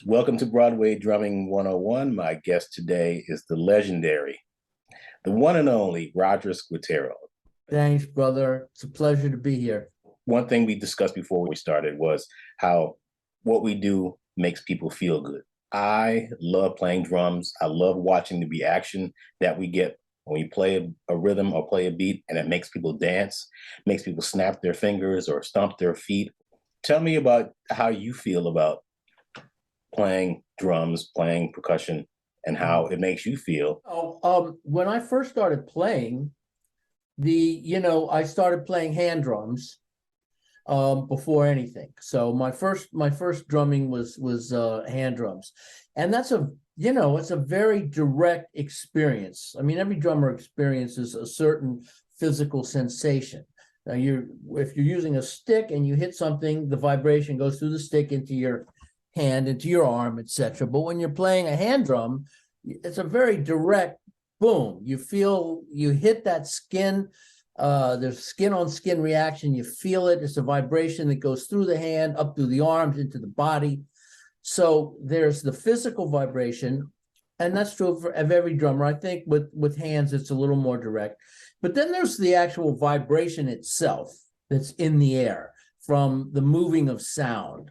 Welcome to Broadway Drumming 101. My guest today is the legendary, the one and only Roger Squitero. Thanks, brother. It's a pleasure to be here. One thing we discussed before we started was how what we do makes people feel good. I love playing drums. I love watching the reaction that we get when we play a rhythm or play a beat, and it makes people dance, makes people snap their fingers or stomp their feet. Tell me about how you feel about playing drums, playing percussion, and how it makes you feel. When I first started playing, I started playing hand drums before anything. So my first drumming was hand drums, and that's it's a very direct experience. I mean, every drummer experiences a certain physical sensation. Now, if you're using a stick and you hit something, the vibration goes through the stick into your hand, into your arm, etc. But when you're playing a hand drum, it's a very direct boom. You hit that skin. There's skin on skin reaction. You feel it. It's a vibration that goes through the hand, up through the arms, into the body. So there's the physical vibration, and that's true of every drummer. I think with hands, it's a little more direct. But then there's the actual vibration itself that's in the air from the moving of sound.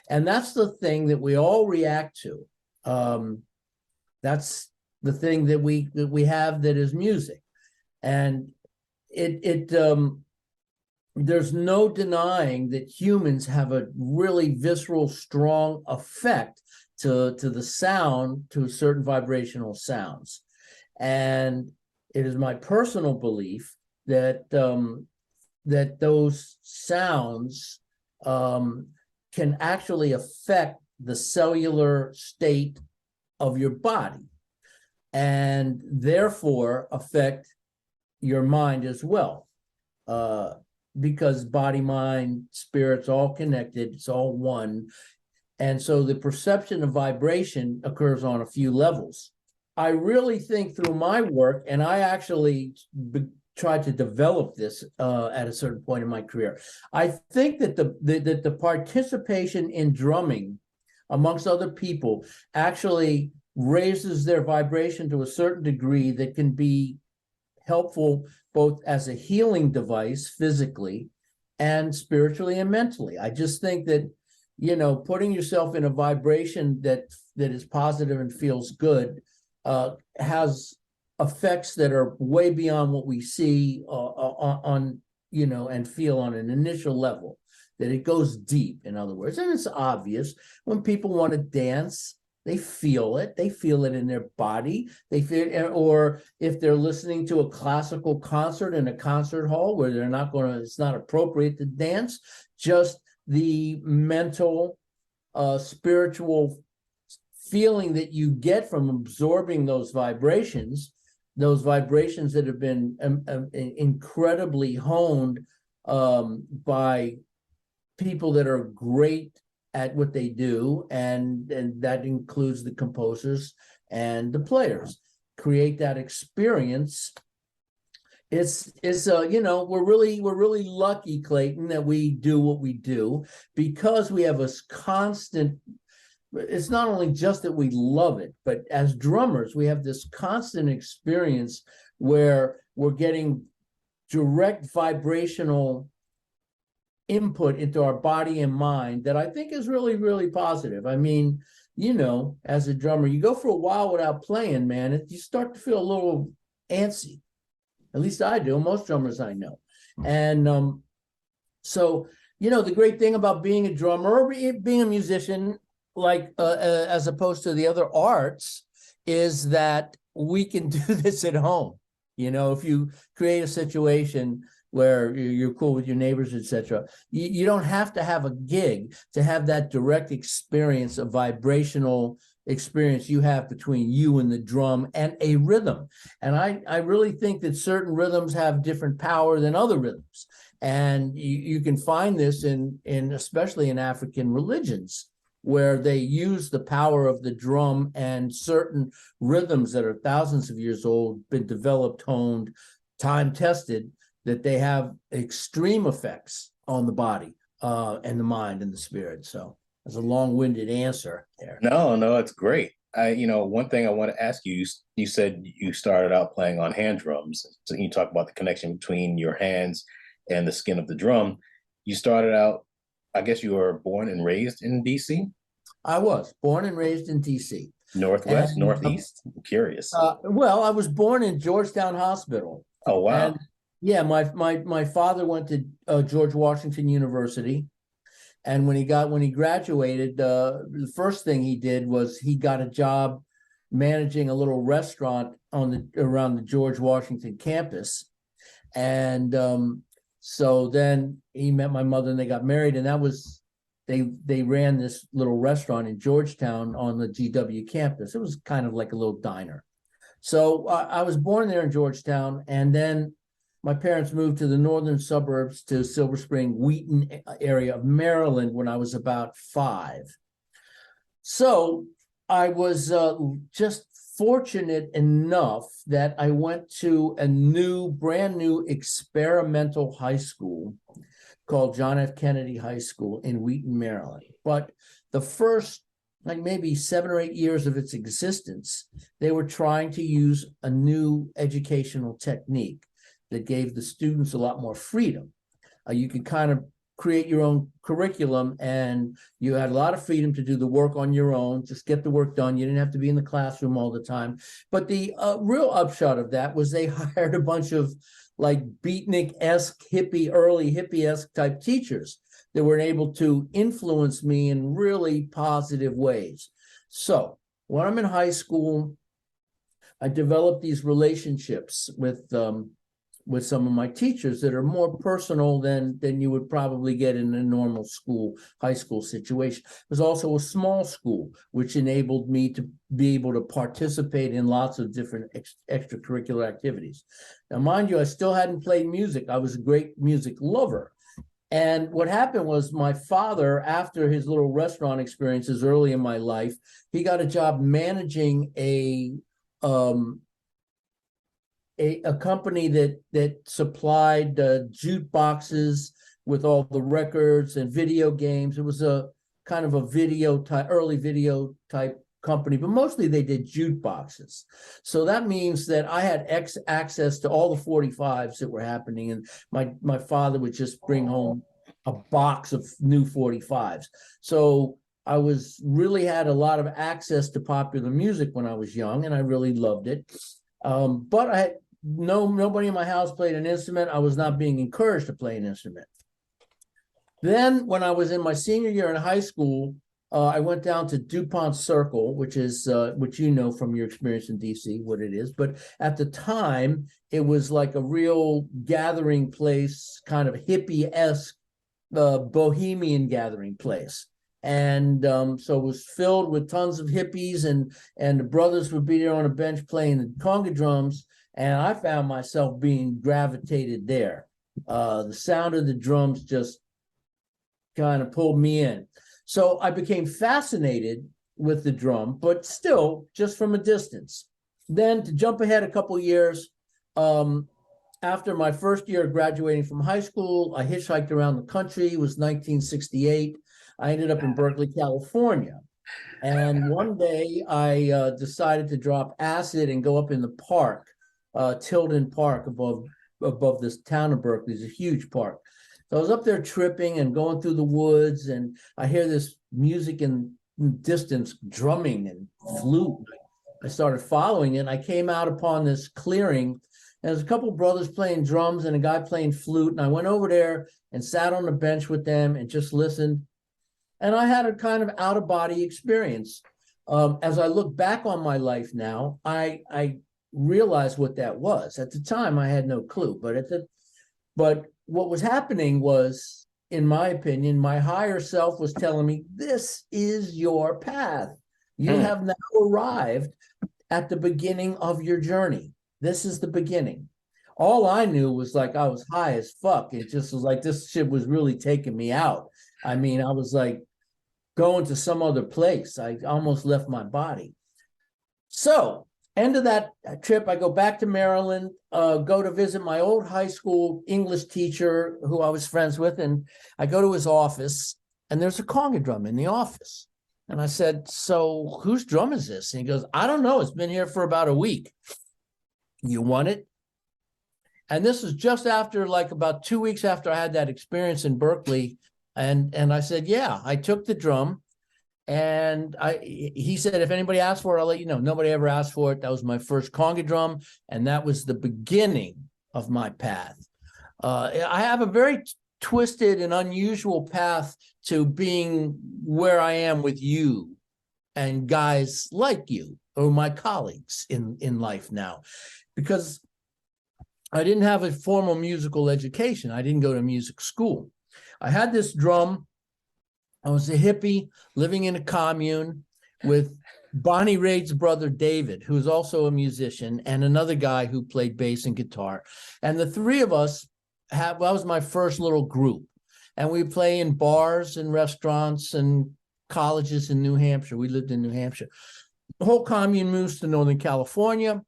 And that's the thing that we all react to. That's the thing that we have that is music. And there's no denying that humans have a really visceral, strong effect to the sound, to certain vibrational sounds. And it is my personal belief that that those sounds can actually affect the cellular state of your body, and therefore affect your mind as well, because body, mind, spirit's all connected, it's all one. And so the perception of vibration occurs on a few levels. I really think through my work, and I actually tried to develop this at a certain point in my career, I think that the participation in drumming amongst other people actually raises their vibration to a certain degree that can be helpful both as a healing device physically and spiritually and mentally. I just think that, putting yourself in a vibration that is positive and feels good has effects that are way beyond what we see on and feel on an initial level, that it goes deep, in other words. And it's obvious when people want to dance, they feel it in their body, or if they're listening to a classical concert in a concert hall where it's not appropriate to dance, just the mental, spiritual feeling that you get from absorbing those vibrations that have been incredibly honed by people that are great at what they do, and that includes the composers and the players, create that experience. We're really lucky, Clayton, that we do what we do, because we have a constant. It's not only just that we love it, but as drummers, we have this constant experience where we're getting direct vibrational input into our body and mind that I think is really, really positive. I mean, as a drummer, you go for a while without playing, man, you start to feel a little antsy. At least I do, most drummers I know. And so, the great thing about being a drummer or being a musician, like as opposed to the other arts, is that we can do this at home. If you create a situation where you're cool with your neighbors, etc., you don't have to have a gig to have that direct experience, a vibrational experience you have between you and the drum and a rhythm. And I really think that certain rhythms have different power than other rhythms. And you can find this in especially in African religions, where they use the power of the drum and certain rhythms that are thousands of years old, been developed, honed, time-tested, that they have extreme effects on the body and the mind and the spirit. So That's a long-winded answer there. No, it's great. One thing I want to ask you, you said you started out playing on hand drums. So you talk about the connection between your hands and the skin of the drum. You started out, I guess you were born and raised in DC? I was born and raised in DC. Northwest, And Northeast? I'm curious. well, I was born in Georgetown Hospital. Oh, wow. And yeah, my father went to George Washington University. And when he graduated, the first thing he did was he got a job managing a little restaurant around the George Washington campus. And so then he met my mother and they got married, and that was they ran this little restaurant in Georgetown on the GW campus. It was kind of like a little diner. So I was born there in Georgetown, and then my parents moved to the northern suburbs to Silver Spring, Wheaton area of Maryland when I was about 5. So I was just fortunate enough that I went to a brand new experimental high school called John F. Kennedy High School in Wheaton, Maryland. But the first, like maybe 7 or 8 years of its existence, they were trying to use a new educational technique that gave the students a lot more freedom. You could kind of create your own curriculum, and you had a lot of freedom to do the work on your own, just get the work done. You didn't have to be in the classroom all the time. But the real upshot of that was they hired a bunch of like beatnik-esque, early hippie-esque type teachers that were able to influence me in really positive ways. So when I'm in high school, I developed these relationships with some of my teachers that are more personal than you would probably get in a normal high school situation. It was also a small school, which enabled me to be able to participate in lots of different extracurricular activities. Now, mind you, I still hadn't played music. I was a great music lover. And what happened was my father, after his little restaurant experiences early in my life, he got a job managing a company that supplied jukeboxes with all the records and video games. It was a kind of a early video type company, but mostly they did jukeboxes. So that means that I had access to all the 45s that were happening, and my father would just bring home a box of new 45s. So I really had a lot of access to popular music when I was young, and I really loved it. But nobody in my house played an instrument. I was not being encouraged to play an instrument. Then when I was in my senior year in high school, I went down to DuPont Circle, which is which you know from your experience in DC what it is. But at the time, it was like a real gathering place, kind of hippie-esque, bohemian gathering place. And so it was filled with tons of hippies, and the brothers would be there on a bench playing the conga drums. And I found myself being gravitated there. The sound of the drums just kind of pulled me in. So I became fascinated with the drum, but still just from a distance. Then to jump ahead a couple of years, after my first year of graduating from high school, I hitchhiked around the country. It was 1968. I ended up in Berkeley, California. And one day I decided to drop acid and go up in the park, Tilden Park above this town of Berkeley. It's a huge park. So I was up there tripping and going through the woods, and I hear this music in distance, drumming and flute. I started following it, and I came out upon this clearing, and there's a couple of brothers playing drums and a guy playing flute, and I went over there and sat on the bench with them and just listened. And I had a kind of out-of-body experience. As I look back on my life now, I realized what that was. At the time, I had no clue, but what was happening was, in my opinion, my higher self was telling me, this is your path. You have now arrived at the beginning of your journey. This is the beginning. All I knew was like I was high as fuck. It just was like this shit was really taking me out. I mean, I was like going to some other place. I almost left my body. So end of that trip, I go back to Maryland, go to visit my old high school English teacher who I was friends with, and I go to his office, and there's a conga drum in the office. And I said, so whose drum is this? And he goes, I don't know. It's been here for about a week. You want it? And this was just after, like about 2 weeks after I had that experience in Berkeley. And I said, yeah, I took the drum. And he said, if anybody asks for it, I'll let you know. Nobody ever asked for it. That was my first conga drum. And that was the beginning of my path. I have a very twisted and unusual path to being where I am with you and guys like you or my colleagues in life now, because I didn't have a formal musical education. I didn't go to music school. I had this drum. I was a hippie living in a commune with Bonnie Raitt's brother, David, who was also a musician, and another guy who played bass and guitar. And the three of us that was my first little group. And we play in bars and restaurants and colleges in New Hampshire. We lived in New Hampshire. The whole commune moves to Northern California.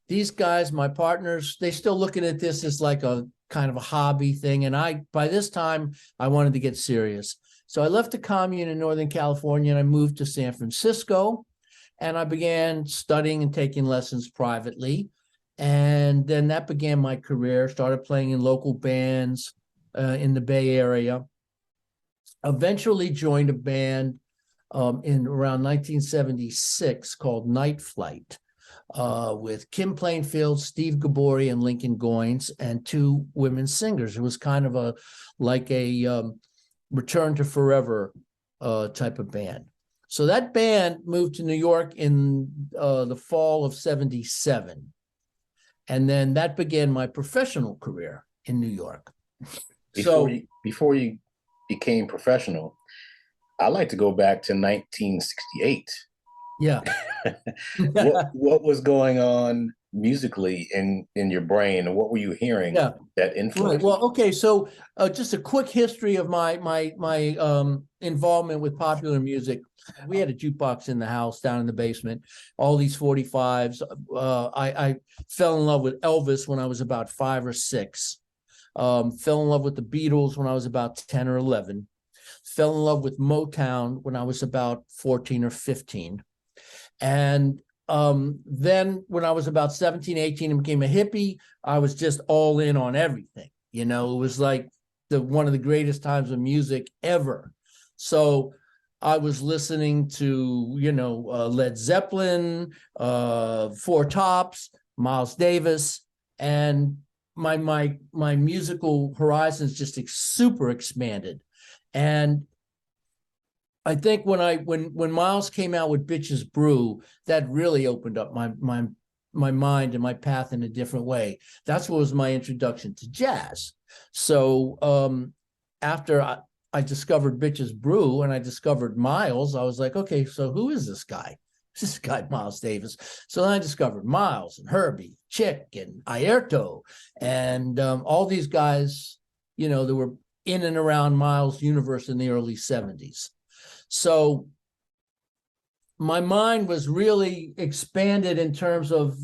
These guys, my partners, they still looking at this as like a kind of a hobby thing. And by this time, I wanted to get serious. So I left the commune in Northern California and I moved to San Francisco. And I began studying and taking lessons privately. And then that began my career, started playing in local bands in the Bay Area. Eventually joined a band in around 1976 called Nite Flyte with Kim Plainfield, Steve Gabori, and Lincoln Goines, and two women singers. It was kind of like a Return to Forever type of band. So that band moved to New York in the fall of 77. And then that began my professional career in New York. Before you became professional, I like to go back to 1968. Yeah. what was going on musically in your brain, and what were you hearing that influenced? Right. Well, okay. So just a quick history of my involvement with popular music. We had a jukebox in the house down in the basement, all these 45s. I fell in love with Elvis when I was about 5 or 6. Fell in love with the Beatles when I was about 10 or 11. Fell in love with Motown when I was about 14 or 15. And then when I was about 17, 18 and became a hippie, I was just all in on everything. You know, it was like one of the greatest times of music ever. So I was listening to, Led Zeppelin, Four Tops, Miles Davis, and my musical horizons just super expanded. And I think when Miles came out with Bitches Brew, that really opened up my mind and my path in a different way. That's what was my introduction to jazz. So after I discovered Bitches Brew and I discovered Miles, I was like, okay, so who is this guy? This guy, Miles Davis. So then I discovered Miles and Herbie, Chick and Airto, and all these guys, that were in and around Miles' universe in the early 70s. So my mind was really expanded in terms of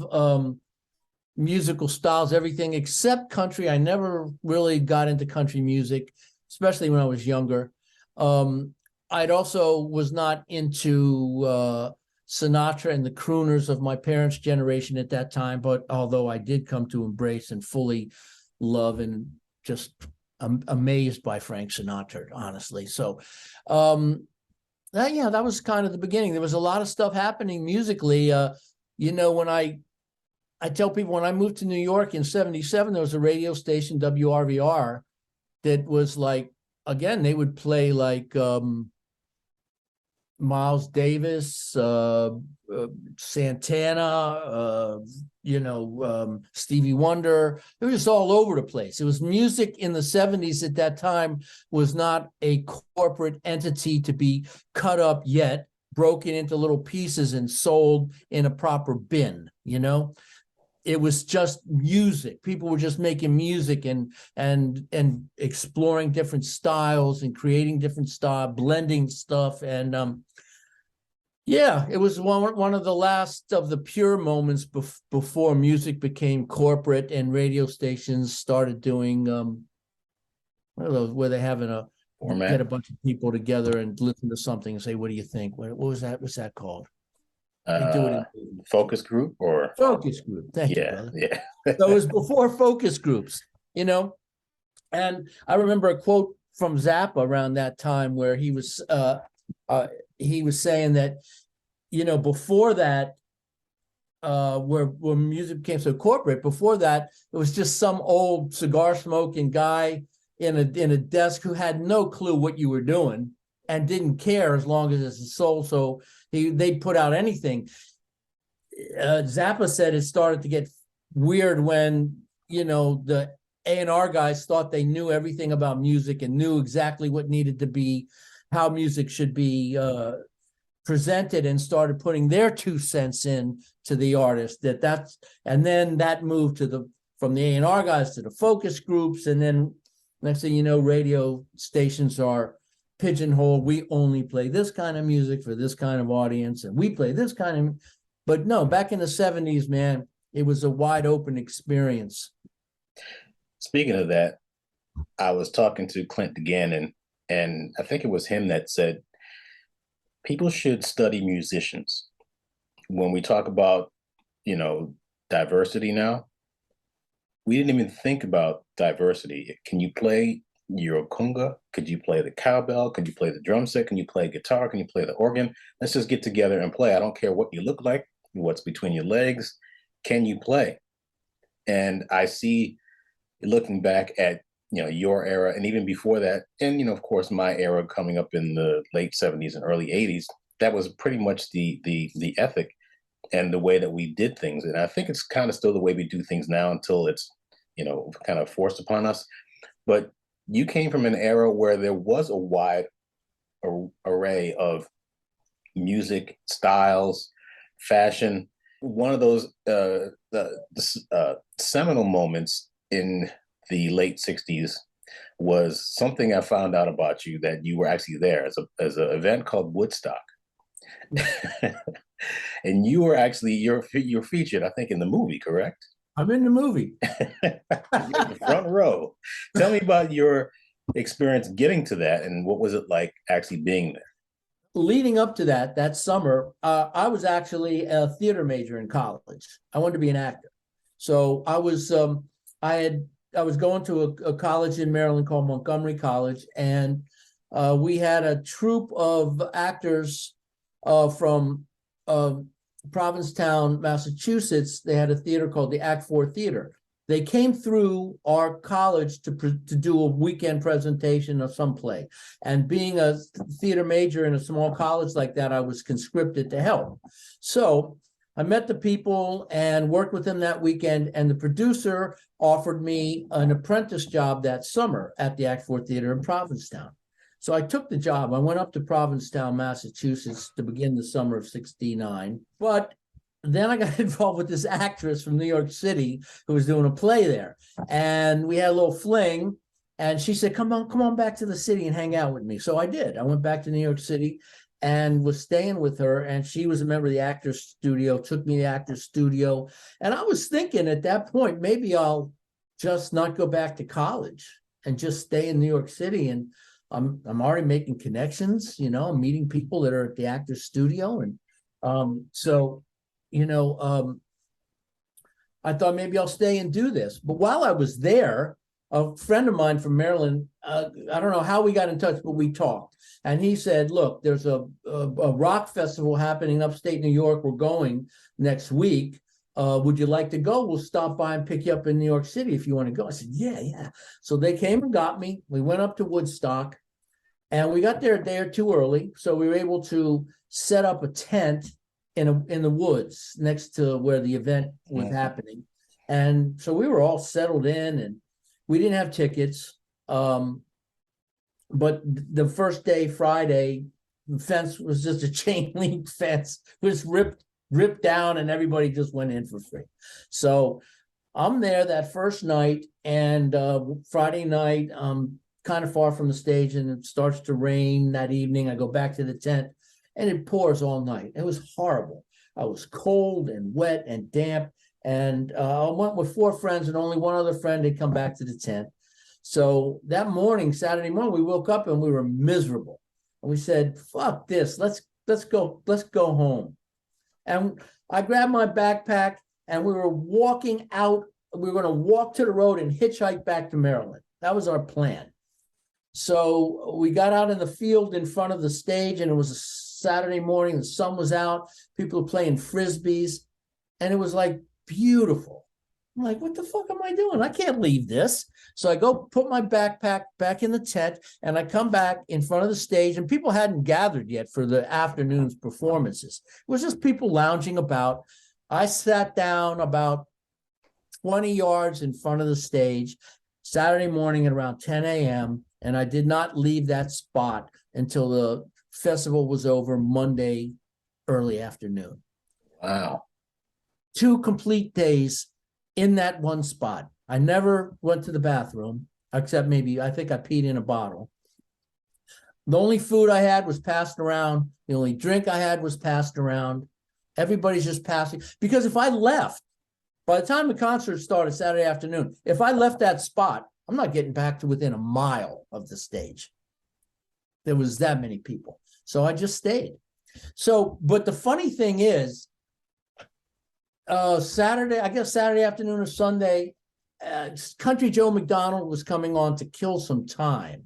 musical styles, everything except country. I never really got into country music, especially when I was younger. I'd also was not into Sinatra and the crooners of my parents' generation at that time, but although I did come to embrace and fully love and just amazed by Frank Sinatra, honestly. So that was kind of the beginning. There was a lot of stuff happening musically. When I tell people when I moved to New York in 77, there was a radio station, WRVR, that was like, again, they would play like Miles Davis, Santana, Stevie Wonder. It was just all over the place. It was music in the 70s at that time was not a corporate entity to be cut up yet, broken into little pieces and sold in a proper bin, It was just music. People were just making music and exploring different styles and creating different style, blending stuff. And it was one of the last of the pure moments before music became corporate and radio stations started doing what are those where they have a Format. get a bunch of people together and listen to something and say, what do you think? What was that? What's that called? They do it in Focus group or focus group. Thank you, yeah, brother. yeah. So it was before focus groups, you know. And I remember a quote from Zappa around that time where he was saying that, you know, before that, where music became so corporate, before that, it was just some old cigar smoking guy in a desk who had no clue what you were doing and didn't care as long as it's a soul. So they'd put out anything. Zappa said it started to get weird when, you know, the A&R guys thought they knew everything about music and knew exactly what needed to be, how music should be presented, and started putting their 2 cents in to the artist. And then that moved from the A&R guys to the focus groups, and then next thing you know, radio stations are pigeonholed. We only play this kind of music for this kind of audience, and we play this kind of. But no, back in the 70s, man, it was a wide open experience. Speaking of that, I was talking to Clint DeGannon, and I think it was him that said people should study musicians. When we talk about, you know, diversity now, we didn't even think about diversity. Can you play your conga? Could you play the cowbell? Can you play the drum set? Can you play guitar? Can you play the organ? Let's just get together and play. I don't care what you look like, what's between your legs. Can you play? And I see, looking back at, you know, your era and even before that, and, you know, of course, my era coming up in the late 70s and early 80s, that was pretty much the ethic and the way that we did things. And I think it's kind of still the way we do things now until it's, you know, kind of forced upon us. But you came from an era where there was a wide array of music styles, fashion. One of those seminal moments in the late 60s was something I found out about you, that you were actually there as an event called Woodstock. And you were actually, you're featured, I think, in the movie, correct? I'm in the movie. You're in the front row. Tell me about your experience getting to that, and what was it like actually being there? Leading up to that summer, I was actually a theater major in college. I wanted to be an actor. So I was going to a college in Maryland called Montgomery College, and we had a troupe of actors from Provincetown, Massachusetts. They had a theater called the Act 4 Theater. They came through our college to do a weekend presentation of some play. And being a theater major in a small college like that, I was conscripted to help. So I met the people and worked with them that weekend, and the producer offered me an apprentice job that summer at the Act 4 Theater in Provincetown. So I took the job. I went up to Provincetown, Massachusetts to begin the summer of '69. But then I got involved with this actress from New York City who was doing a play there. And we had a little fling. And she said, come on back to the city and hang out with me. So I did. I went back to New York City and was staying with her. And she was a member of the Actors Studio, took me to the Actors Studio. And I was thinking at that point, maybe I'll just not go back to college and just stay in New York City. And I'm already making connections, you know, I'm meeting people that are at the Actors Studio. And I thought maybe I'll stay and do this. But while I was there, a friend of mine from Maryland, I don't know how we got in touch, but we talked. And he said, look, there's a rock festival happening upstate New York. We're going next week. Would you like to go? We'll stop by and pick you up in New York City if you want to go. I said, yeah. So they came and got me. We went up to Woodstock, and we got there a day or two early. So we were able to set up a tent in the woods next to where the event was happening. And so we were all settled in, and we didn't have tickets. But the first day, Friday, the fence was just a chain link fence. It was ripped down, and everybody just went in for free. So I'm there that first night, and Friday night, kind of far from the stage, and it starts to rain that evening. I go back to the tent, and it pours all night. It was horrible. I was cold and wet and damp. And I went with 4 friends, and only one other friend had come back to the tent. So that morning, Saturday morning, we woke up and we were miserable. And we said, fuck this, let's go home. And I grabbed my backpack and we were walking out. We were going to walk to the road and hitchhike back to Maryland. That was our plan. So we got out in the field in front of the stage, and it was a Saturday morning. The sun was out. People were playing frisbees, and it was like beautiful. I'm like, what the fuck am I doing? I can't leave this. So I go put my backpack back in the tent, and I come back in front of the stage, and people hadn't gathered yet for the afternoon's performances. It was just people lounging about. I sat down about 20 yards in front of the stage Saturday morning at around 10 a.m., and I did not leave that spot until the festival was over Monday early afternoon. Wow. 2 complete days in that one spot. I never went to the bathroom, except maybe, I think I peed in a bottle. The only food I had was passed around. The only drink I had was passed around. Everybody's just passing. Because if I left, by the time the concert started Saturday afternoon, if I left that spot, I'm not getting back to within a mile of the stage. There was that many people. So I just stayed. So, but the funny thing is, Saturday, I guess Saturday afternoon or Sunday, Country Joe McDonald was coming on to kill some time.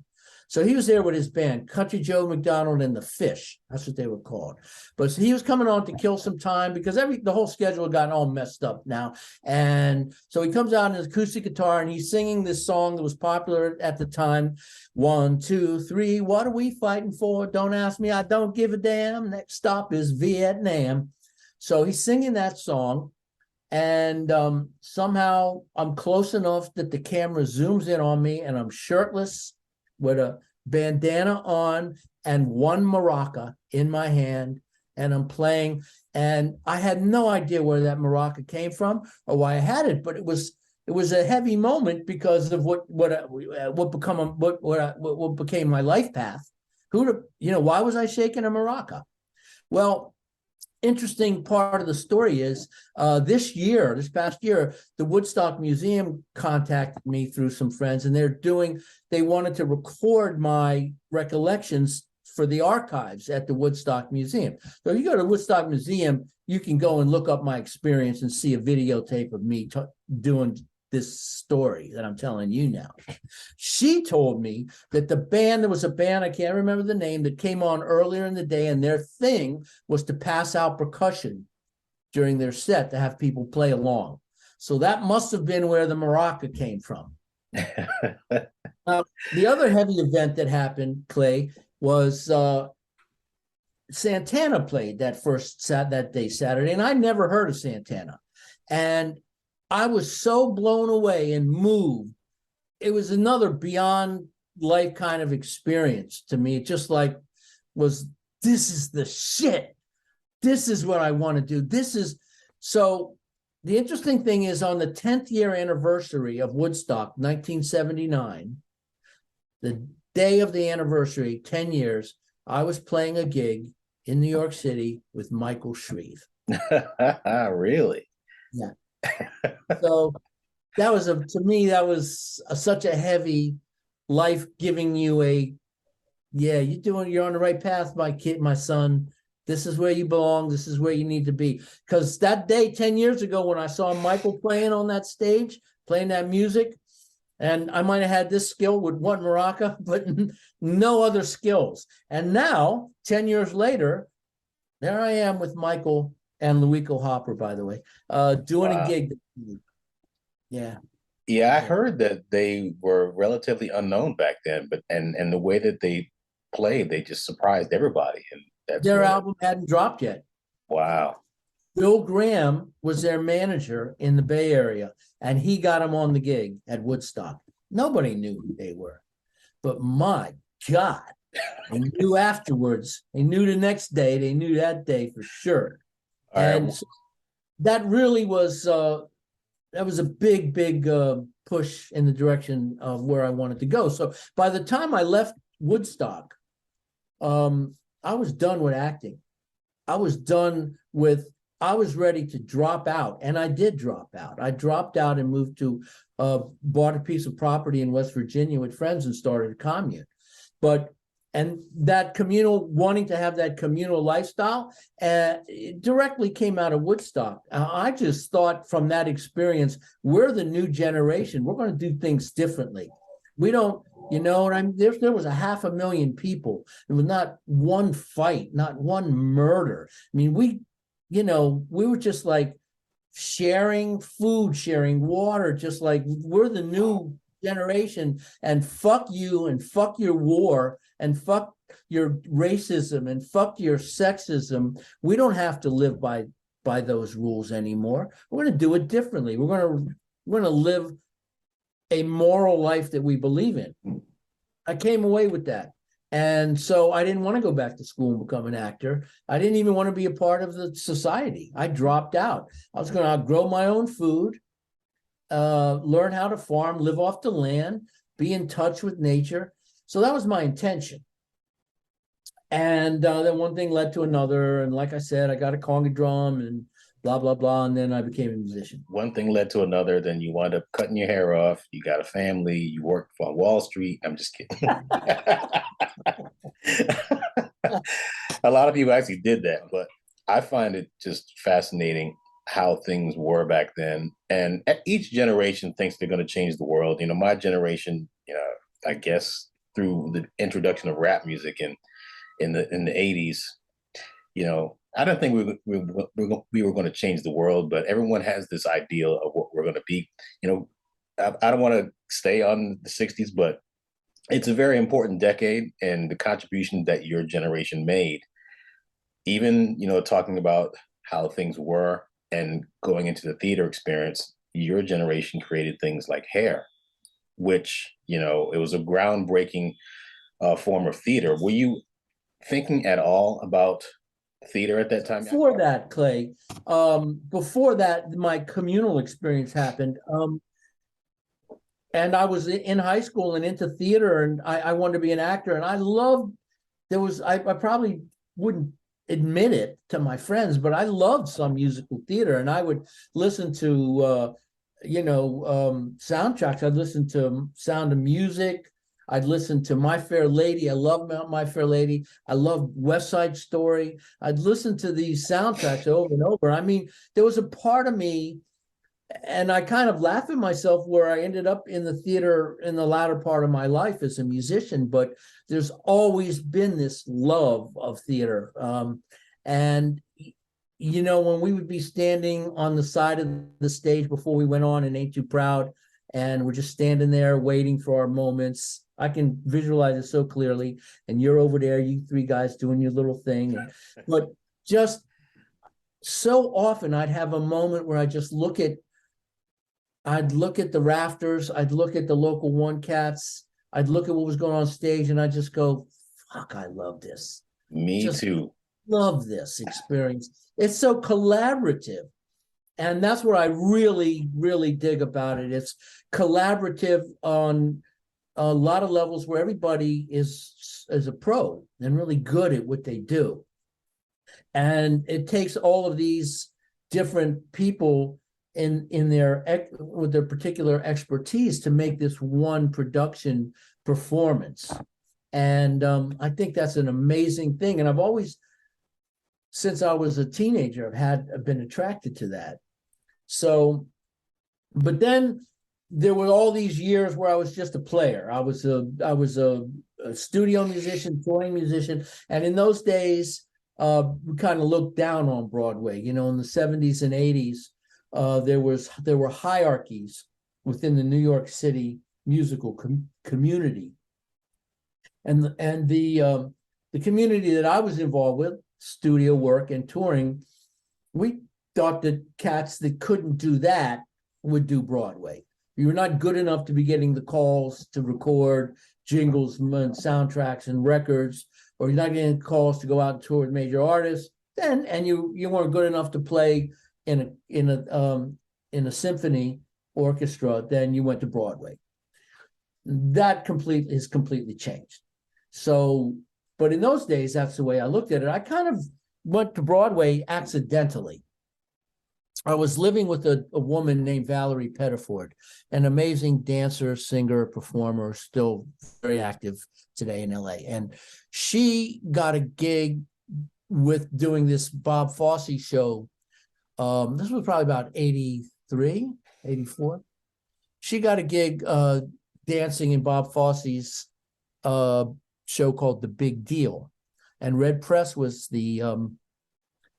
So he was there with his band, Country Joe McDonald and the Fish. That's what they were called. But he was coming on to kill some time because the whole schedule had gotten all messed up now. And so he comes out on his acoustic guitar and he's singing this song that was popular at the time. 1, 2, 3, what are we fighting for? Don't ask me, I don't give a damn. Next stop is Vietnam. So he's singing that song. And somehow I'm close enough that the camera zooms in on me and I'm shirtless with a bandana on and one maraca in my hand, and I'm playing. And I had no idea where that maraca came from or why I had it, but it was a heavy moment because of what became my life path. Why was I shaking a maraca? Well, interesting part of the story is this past year, the Woodstock Museum contacted me through some friends, and they wanted to record my recollections for the archives at the Woodstock Museum. So if you go to the Woodstock Museum, you can go and look up my experience and see a videotape of me doing this story that I'm telling you now. She told me that there was a band, I can't remember the name, that came on earlier in the day, and their thing was to pass out percussion during their set to have people play along. So that must have been where the maraca came from. The other heavy event that happened, Clay, was Santana played that day, Saturday, and I never heard of Santana. And I was so blown away and moved. It was another beyond life kind of experience to me. It just this is the shit. This is what I want to do. So the interesting thing is, on the 10th year anniversary of Woodstock, 1979, the day of the anniversary, 10 years, I was playing a gig in New York City with Michael Shreve. Really? Yeah. So that was such a heavy life, giving you you're on the right path, my son. This is where you belong. This is where you need to be. Because that day, 10 years ago, when I saw Michael playing on that stage, playing that music, and I might have had this skill with one maraca, but no other skills. And now, 10 years later, there I am with Michael and Luico Hopper, by the way, doing a gig. Yeah. Yeah, I heard that they were relatively unknown back then, but and the way that they played, they just surprised everybody. And their album hadn't dropped yet. Wow. Bill Graham was their manager in the Bay Area, and he got them on the gig at Woodstock. Nobody knew who they were, but my God, they knew afterwards. They knew the next day. They knew that day for sure. And so that really was that was a big push in the direction of where I wanted to go. So by the time I left Woodstock, I was done with acting. I was done with I was ready to drop out, and I did drop out. I dropped out and moved to, bought a piece of property in West Virginia with friends and started a commune. And that communal, wanting to have that communal lifestyle, it directly came out of Woodstock. I just thought from that experience, we're the new generation. We're going to do things differently. We don't, you know what I mean? There was 500,000 people. There was not one fight, not one murder. I mean, we were just like sharing food, sharing water, just like we're the new generation, and fuck you and fuck your war and fuck your racism and fuck your sexism. We don't have to live by those rules anymore. We're going to do it differently. We're going to live a moral life that we believe in. I came away with that. And so I didn't want to go back to school and become an actor. I didn't even want to be a part of the society. I dropped out. I was going to grow my own food, learn how to farm, live off the land, be in touch with nature. So that was my intention. And then one thing led to another. And like I said, I got a conga drum and blah, blah, blah. And then I became a musician. One thing led to another. Then you wound up cutting your hair off. You got a family. You worked on Wall Street. I'm just kidding. A lot of people actually did that. But I find it just fascinating how things were back then. And each generation thinks they're going to change the world. You know, my generation, I guess through the introduction of rap music in the 80s, I don't think we were going to change the world, but everyone has this ideal of what we're going to be. I don't want to stay on the 60s, but it's a very important decade, and the contribution that your generation made, even, talking about how things were and going into the theater experience, your generation created things like hair, which, it was a groundbreaking form of theater. Were you thinking at all about theater at that time? Before that, Clay, before that, my communal experience happened. And I was in high school and into theater, and I wanted to be an actor. And I loved, I probably wouldn't admit it to my friends, but I loved some musical theater. And I would listen to, soundtracks. I'd listen to Sound of Music. I'd listen to My Fair Lady. I love My Fair Lady. I love West Side Story. I'd listen to these soundtracks over and over. I mean, there was a part of me, and I kind of laugh at myself, where I ended up in the theater in the latter part of my life as a musician, but there's always been this love of theater. And when we would be standing on the side of the stage before we went on and Ain't Too Proud, and we're just standing there waiting for our moments. I can visualize it so clearly. And you're over there, you three guys doing your little thing. But just so often I'd have a moment where I'd look at the rafters, I'd look at the local one cats, I'd look at what was going on stage, and I'd just go, fuck, I love this. Me too. Love this experience. It's so collaborative. And that's what I really, really dig about it. It's collaborative on a lot of levels, where everybody is a pro and really good at what they do. And it takes all of these different people with their particular expertise to make this one production performance. And I think that's an amazing thing. And I've always, since I was a teenager, I've been attracted to that. So, but then there were all these years where I was just a player. I was a studio musician, touring musician, and in those days, we kind of looked down on Broadway. In the 70s and 80s, there were hierarchies within the New York City musical community, and the community that I was involved with, studio work and touring, we thought that cats that couldn't do that would do Broadway. You were not good enough to be getting the calls to record jingles and soundtracks and records, or you're not getting calls to go out and tour with major artists, and you weren't good enough to play in a symphony orchestra, then you went to Broadway. That has completely changed. So, but in those days, that's the way I looked at it. I kind of went to Broadway accidentally. I was living with a woman named Valerie Pettiford, an amazing dancer, singer, performer, still very active today in LA. And she got a gig with doing this Bob Fosse show. This was probably about 83, 84. She got a gig dancing in Bob Fosse's show called The Big Deal. And Red Press was the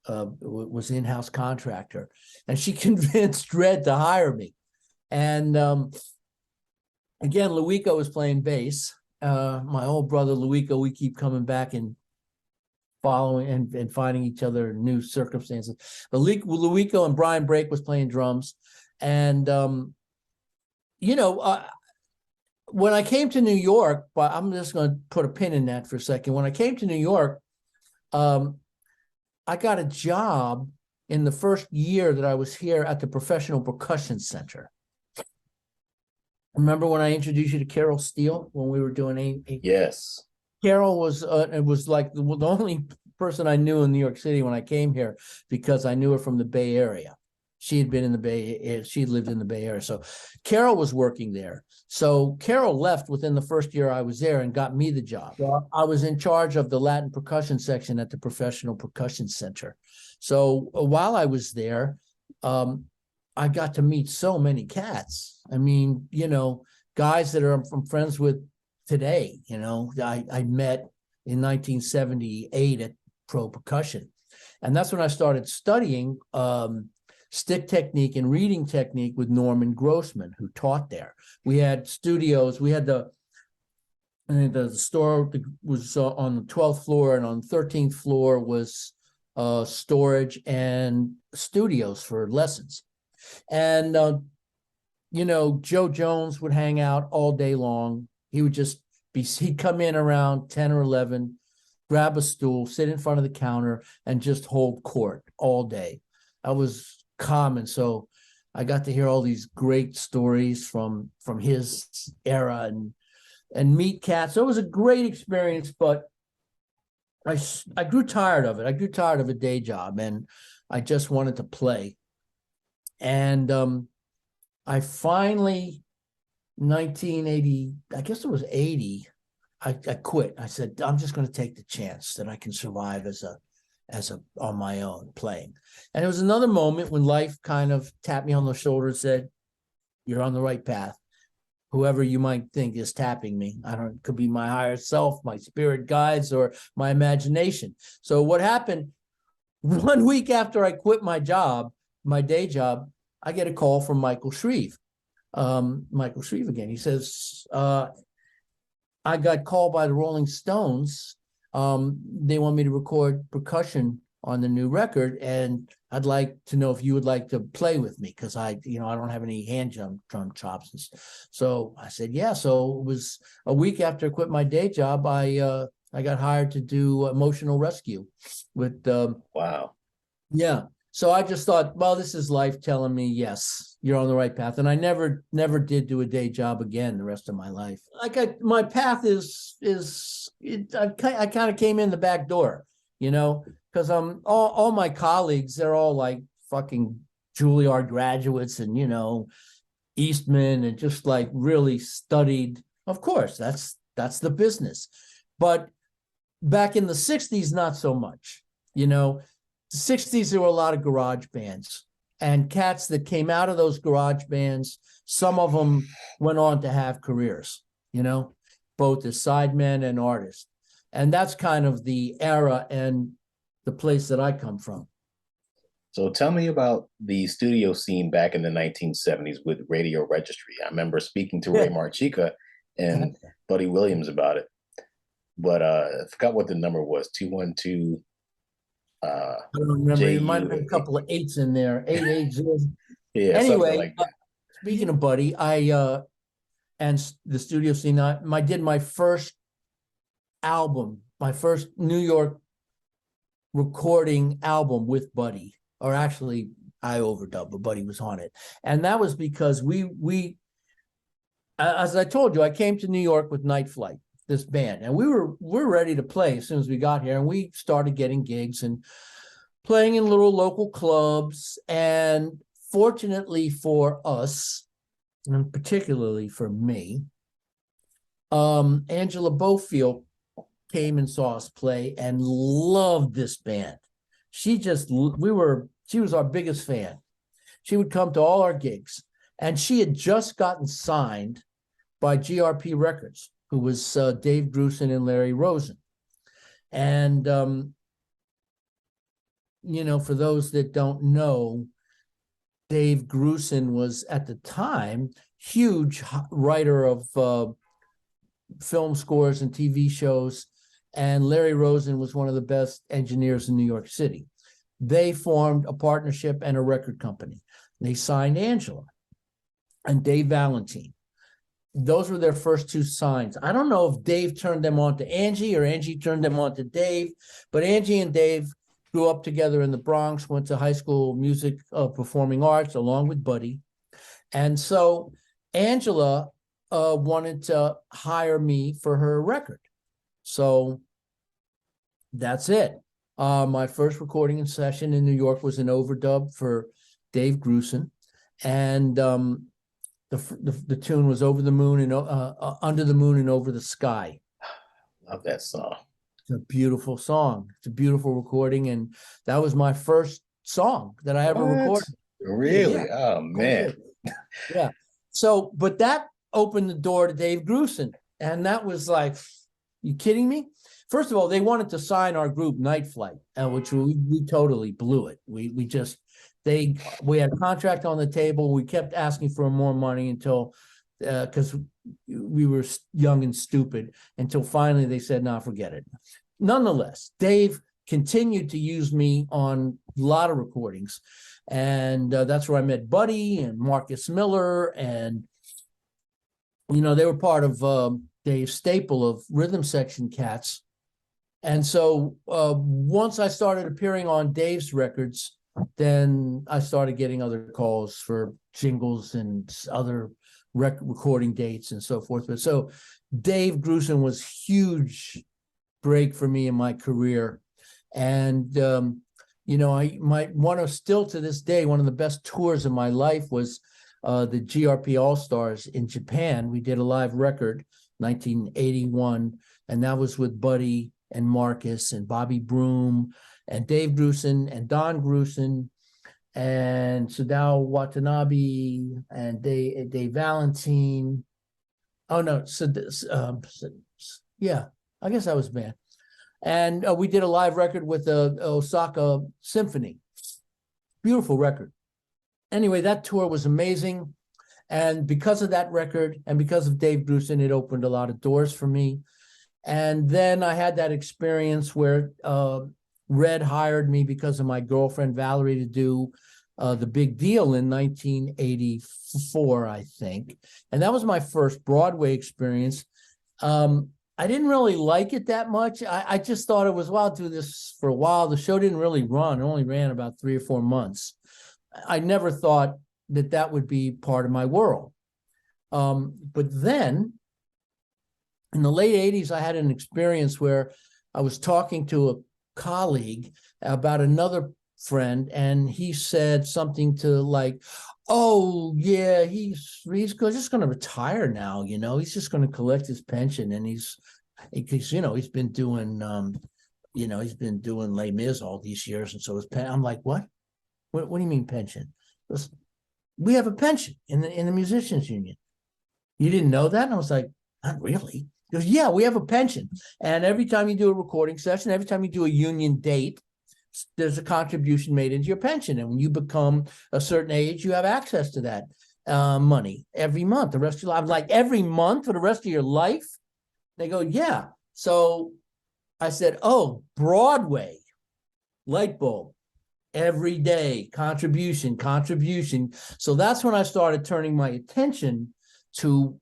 was in-house contractor, and she convinced Red to hire me. And again, Luico was playing bass. My old brother Luico, we keep coming back and following and finding each other in new circumstances. But Luico and Brian Brake was playing drums. And when I came to New York, but I'm just going to put a pin in that for a second. When I came to New York, I got a job in the first year that I was here at the Professional Percussion Center. Remember when I introduced you to Carol Steele when we were doing Yes. Carol was it was like the only person I knew in New York City when I came here, because I knew her from the Bay Area. She had been in the Bay Area. She lived in the Bay Area. So Carol was working there. So Carol left within the first year I was there and got me the job. So I was in charge of the Latin percussion section at the Professional Percussion Center. So while I was there, I got to meet so many cats. I mean, guys that I'm friends with today, I met in 1978 at Pro Percussion. And that's when I started studying stick technique and reading technique with Norman Grossman, who taught there. We had studios. We had the store was on the 12th floor, and on the 13th floor was storage and studios for lessons. And, Joe Jones would hang out all day long. He would he'd come in around 10 or 11, grab a stool, sit in front of the counter, and just hold court all day. That was common. So I got to hear all these great stories from his era and meet cats. So it was a great experience, but I grew tired of it. I grew tired of a day job, and I just wanted to play. And I finally, 1980, I guess it was 80, I quit. I said, I'm just going to take the chance that I can survive as on my own playing. And it was another moment when life kind of tapped me on the shoulder and said, you're on the right path. Whoever you might think is tapping me, it could be my higher self, my spirit guides, or my imagination. So what happened, 1 week after I quit my job, my day job, I get a call from Michael Shreve. Michael Shreve again. He says, I got called by the Rolling Stones. They want me to record percussion on the new record, and I'd like to know if you would like to play with me, because I don't have any hand drum chops. So I said, yeah. So it was a week after I quit my day job, I got hired to do emotional rescue with Wow. Yeah. So I just thought, well, this is life telling me, yes, you're on the right path. And I never did do a day job again the rest of my life. My path I kind of came in the back door, because all my colleagues, they're all like fucking Juilliard graduates and, Eastman, and just like really studied. Of course, that's the business. But back in the 60s, not so much, The 60s, there were a lot of garage bands, and cats that came out of those garage bands, some of them went on to have careers, both as sidemen and artists. And that's kind of the era and the place that I come from. So tell me about the studio scene back in the 1970s with Radio Registry. I remember speaking to Ray Marchica and Buddy Williams about it, but I forgot what the number was, 212. I don't remember. It might have been a couple of eights in there. 880. Yeah. Anyway, like that. Speaking of Buddy, I and the studio scene, I did my first album, my first New York recording album with Buddy, or actually I overdubbed, but Buddy was on it. And that was because we as I told you, I came to New York with Nite Flyte, this band, and we're ready to play as soon as we got here, and we started getting gigs, and playing in little local clubs. And fortunately for us, and particularly for me, Angela Bofield came and saw us play and loved this band. She was our biggest fan. She would come to all our gigs, and she had just gotten signed by GRP Records, who was Dave Grusin and Larry Rosen. And, for those that don't know, Dave Grusin was at the time huge writer of film scores and TV shows, and Larry Rosen was one of the best engineers in New York City. They formed a partnership and a record company. They signed Angela and Dave Valentine. Those were their first two signs. I don't know if Dave turned them on to Angie or Angie turned them on to Dave, but Angie and Dave grew up together in the Bronx, went to high school music performing arts along with Buddy. And so Angela wanted to hire me for her record. So that's it. My first recording session in New York was an overdub for Dave Grusin. And the tune was Over the Moon and Under the Moon and Over the Sky. Love that song. It's a beautiful song. It's a beautiful recording. And that was my first song that I ever recorded. Really? Yeah. Oh, man. Yeah. So, but that opened the door to Dave Grusin. And that was like, you kidding me? First of all, they wanted to sign our group Nite Flyte, which we totally blew it. We had a contract on the table. We kept asking for more money until, because we were young and stupid, until finally they said, "No, forget it." Nonetheless, Dave continued to use me on a lot of recordings. And that's where I met Buddy and Marcus Miller. And, they were part of Dave's staple of rhythm section cats. And so once I started appearing on Dave's records, then I started getting other calls for Jingles and other recording dates and so forth. But so Dave Grusin was huge break for me in my career. And, still to this day, one of the best tours of my life was the GRP All-Stars in Japan. We did a live record, 1981, and that was with Buddy and Marcus and Bobby Broom and Dave Grusin and Don Grusin and Sadao Watanabe and Dave Valentine. Oh, no. Yeah, I guess that was band. And we did a live record with the Osaka Symphony. Beautiful record. Anyway, that tour was amazing. And because of that record and because of Dave Grusin, it opened a lot of doors for me. And then I had that experience where Red hired me because of my girlfriend Valerie to do The Big Deal in 1984, I think. And that was my first Broadway experience. I didn't really like it that much. I just thought it was, well, I'll do this for a while. The show didn't really run. It only ran about 3 or 4 months. I never thought that would be part of my world. But then in the late 80s, I had an experience where I was talking to a colleague about another friend, and he said something to like, "Oh yeah, he's just going to retire now. He's just going to collect his pension, and he's been doing he's been doing Les Mis all these years, and so his I'm like, what do you mean pension? Goes, we have a pension in the musicians union. You didn't know that? And I was like, not really. He goes, yeah, we have a pension, and every time you do a recording session, every time you do a union date, there's a contribution made into your pension. And when you become a certain age, you have access to that money every month, the rest of your life. I'm like, every month for the rest of your life? They go, yeah. So I said, oh, Broadway, light bulb, every day, contribution. So that's when I started turning my attention to,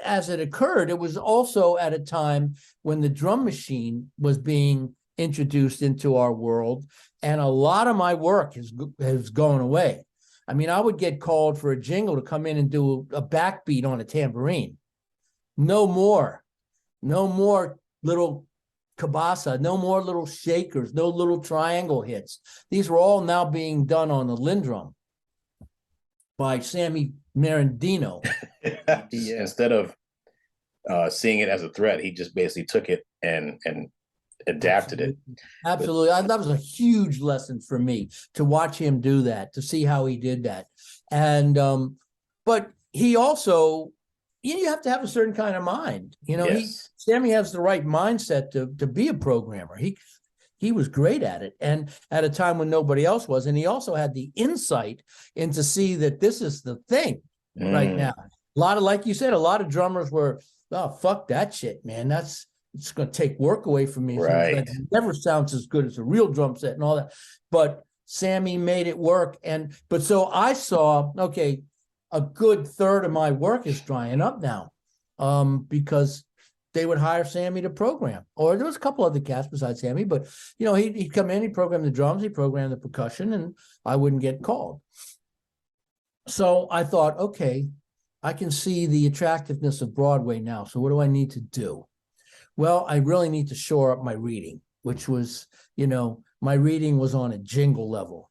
as it occurred, it was also at a time when the drum machine was being introduced into our world, and a lot of my work has gone away. I mean, I would get called for a jingle to come in and do a backbeat on a tambourine. No more little Kabasa, no more little shakers, no little triangle hits. These were all now being done on the Lindrum by Sammy Marandino. Yeah, instead of seeing it as a threat, he just basically took it and adapted it. Absolutely. That was a huge lesson for me to watch him do that, to see how he did that. And but he also, you have to have a certain kind of mind. Yes. Sammy has the right mindset to be a programmer. He was great at it, and at a time when nobody else was. And he also had the insight into see that this is the thing right now. A lot of, like you said, a lot of drummers were, oh, fuck that shit, man. It's going to take work away from me. Right. That never sounds as good as a real drum set and all that. But Sammy made it work. But so I saw, okay, a good third of my work is drying up now, because they would hire Sammy to program. Or there was a couple other cats besides Sammy, but he'd come in, he'd program the drums, he'd program the percussion, and I wouldn't get called. So I thought, okay, I can see the attractiveness of Broadway now. So what do I need to do? Well, I really need to shore up my reading, which was, my reading was on a jingle level,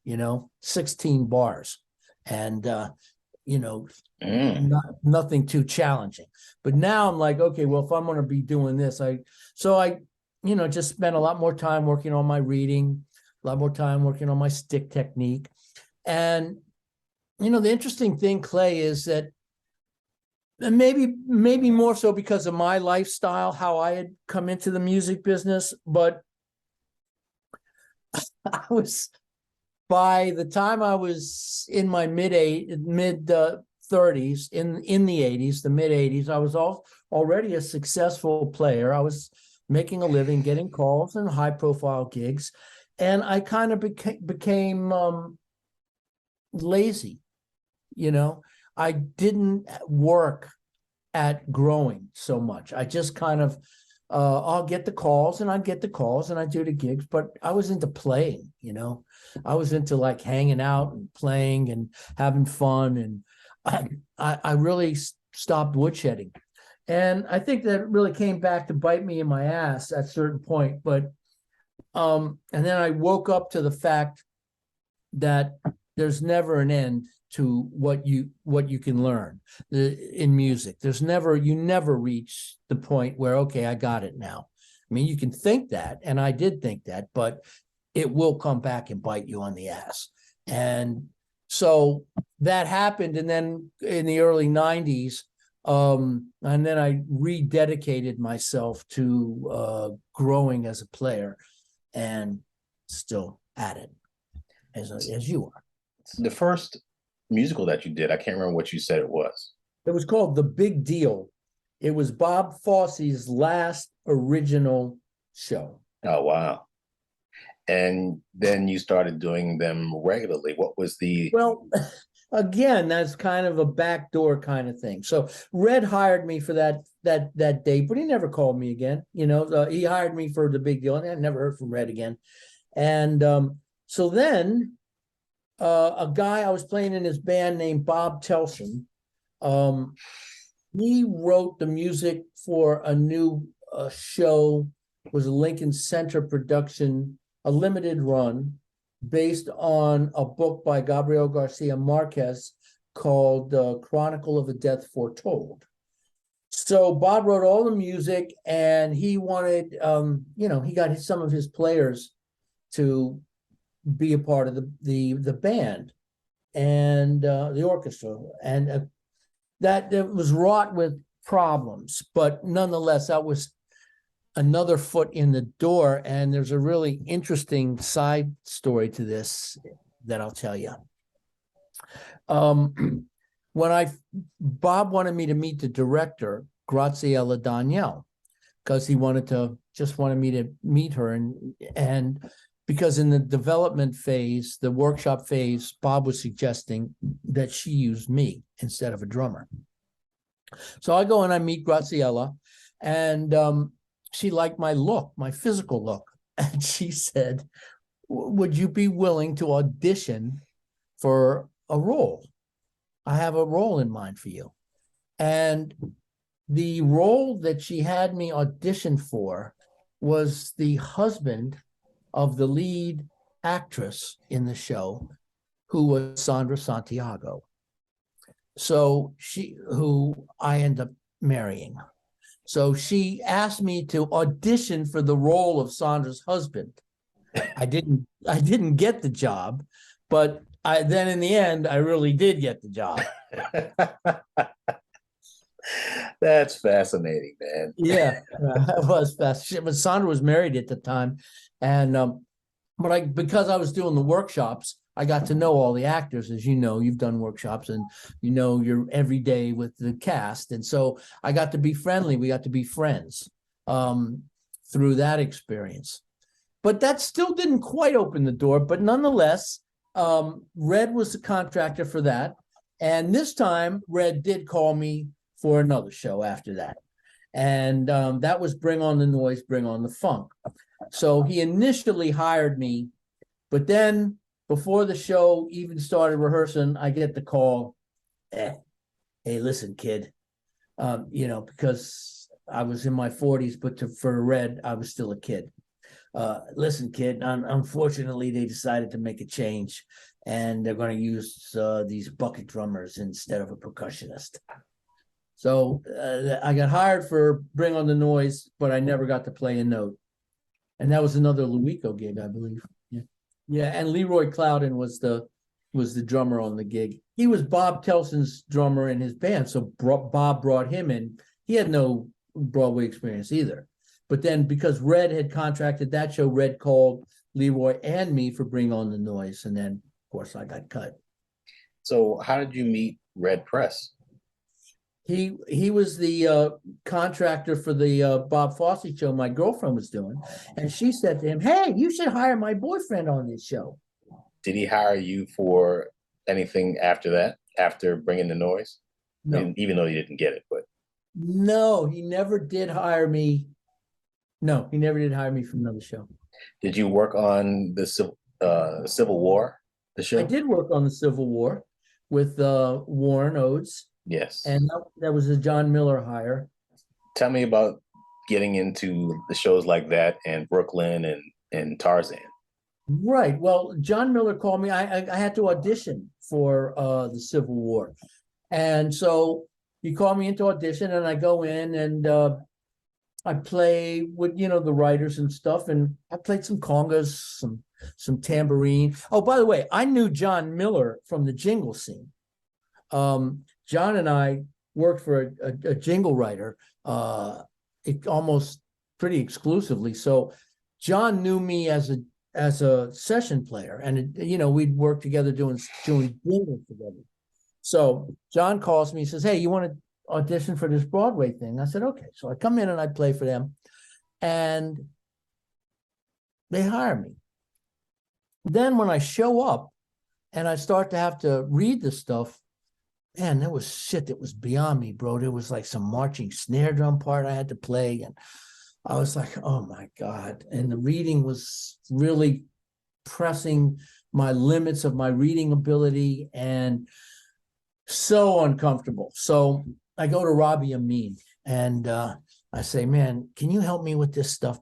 16 bars. And nothing too challenging. But now I'm like, okay, well, if I'm going to be doing this, I just spent a lot more time working on my reading, a lot more time working on my stick technique. And, the interesting thing, Clay, is that maybe more so because of my lifestyle, how I had come into the music business, but by the time I was in my mid 30s, in the 80s, the mid 80s, I was already a successful player. I was making a living, getting calls and high profile gigs. And I kind of became lazy. I didn't work at growing so much. I just kind of, I'll get the calls and I'd get the calls and I'd do the gigs, but I was into playing, I was into like hanging out and playing and having fun. And I really stopped woodshedding. And I think that really came back to bite me in my ass at a certain point. But, and then I woke up to the fact that there's never an end to what you can learn in music. You never reach the point where, okay, I got it now. I mean, you can think that, and I did think that, but it will come back and bite you on the ass. And so that happened. And then in the early 90s, and then I rededicated myself to growing as a player, and still at it as you are. The first musical that you did, I can't remember what you said it was. It was called The Big Deal. It was Bob Fosse's last original show. Oh, wow. And then you started doing them regularly. What was the... Well, again, that's kind of a backdoor kind of thing. So Red hired me for that date, but he never called me again. He hired me for The Big Deal, and I never heard from Red again. And so then a guy I was playing in his band named Bob Telson, he wrote the music for a new show. It was a Lincoln Center production, a limited run, based on a book by Gabriel Garcia Marquez called Chronicle of a Death Foretold. So Bob wrote all the music, and he wanted, he got some of his players to be a part of the band and the orchestra, and that it was wrought with problems, but nonetheless, that was another foot in the door. And there's a really interesting side story to this that I'll tell you. When Bob wanted me to meet the director, Graziella Danielle, because he wanted me to meet her, and because in the development phase, the workshop phase, Bob was suggesting that she use me instead of a drummer. So I go and I meet Graziella, and she liked my look, my physical look. And she said, would you be willing to audition for a role? I have a role in mind for you. And the role that she had me audition for was the husband of the lead actress in the show, who was Saundra Santiago. So who I end up marrying. So she asked me to audition for the role of Saundra's husband. I didn't get the job, but then in the end, I really did get the job. That's fascinating, man. Yeah, it was fascinating. But Saundra was married at the time, and but because I was doing the workshops, I got to know all the actors. As you know, you've done workshops, and you know you're every day with the cast, and so I got to be friendly. We got to be friends through that experience. But that still didn't quite open the door. But nonetheless, Red was the contractor for that, and this time Red did call me for another show after that. And that was Bring On the Noise, Bring On the Funk. So he initially hired me, but then before the show even started rehearsing, I get the call, hey, listen, kid, because I was in my 40s, but for Red, I was still a kid. Listen, kid, unfortunately, they decided to make a change, and they're going to use these bucket drummers instead of a percussionist. So I got hired for Bring On the Noise, but I never got to play a note. And that was another Luico gig, I believe. Yeah, yeah. And Leroy Clouden was the drummer on the gig. He was Bob Telson's drummer in his band, so Bob brought him in. He had no Broadway experience either. But then because Red had contracted that show, Red called Leroy and me for Bring On the Noise, and then of course I got cut. So how did you meet Red Press? He was the contractor for the Bob Fosse show my girlfriend was doing, and she said to him, "Hey, you should hire my boyfriend on this show." Did he hire you for anything after that, after Bringing the Noise? No, even though you didn't get it, but no, he never did hire me. No, he never did hire me for another show. did you work on the Civil War, the show? I did work on the Civil War with Warren Oates. Yes. And that was a John Miller hire. Tell me about getting into the shows like that and Brooklyn and Tarzan. Right. Well, John Miller called me. I had to audition for the Civil War. And so he called me into audition, and I go in and I play with, the writers and stuff. And I played some congas, some tambourine. Oh, by the way, I knew John Miller from the jingle scene. John and I worked for a jingle writer almost pretty exclusively. So John knew me as a session player, and we'd work together doing jingles together. So John calls me, he says, "Hey, you want to audition for this Broadway thing?" I said, "Okay." So I come in and I play for them, and they hire me. Then when I show up and I start to have to read the stuff, man, there was shit that was beyond me, bro. There was like some marching snare drum part I had to play, and I was like, oh my God. And the reading was really pressing my limits of my reading ability, and so uncomfortable. So I go to Robbie Amin, and I say, "Man, can you help me with this stuff?"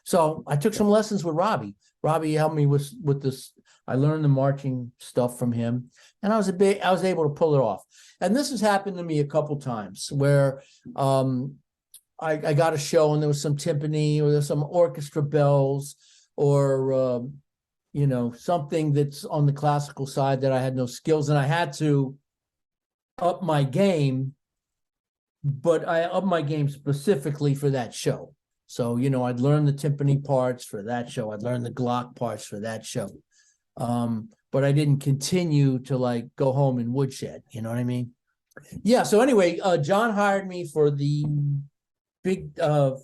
So I took some lessons with Robbie. Robbie helped me with this. I learned the marching stuff from him, and I was able to pull it off. And this has happened to me a couple times where I got a show and there was some timpani or there's some orchestra bells or something that's on the classical side that I had no skills, and I had to up my game, but I upped my game specifically for that show. So, I'd learn the timpani parts for that show. I'd learn the Glock parts for that show. But I didn't continue to go home and woodshed. You know what I mean? Yeah. So anyway, John hired me for the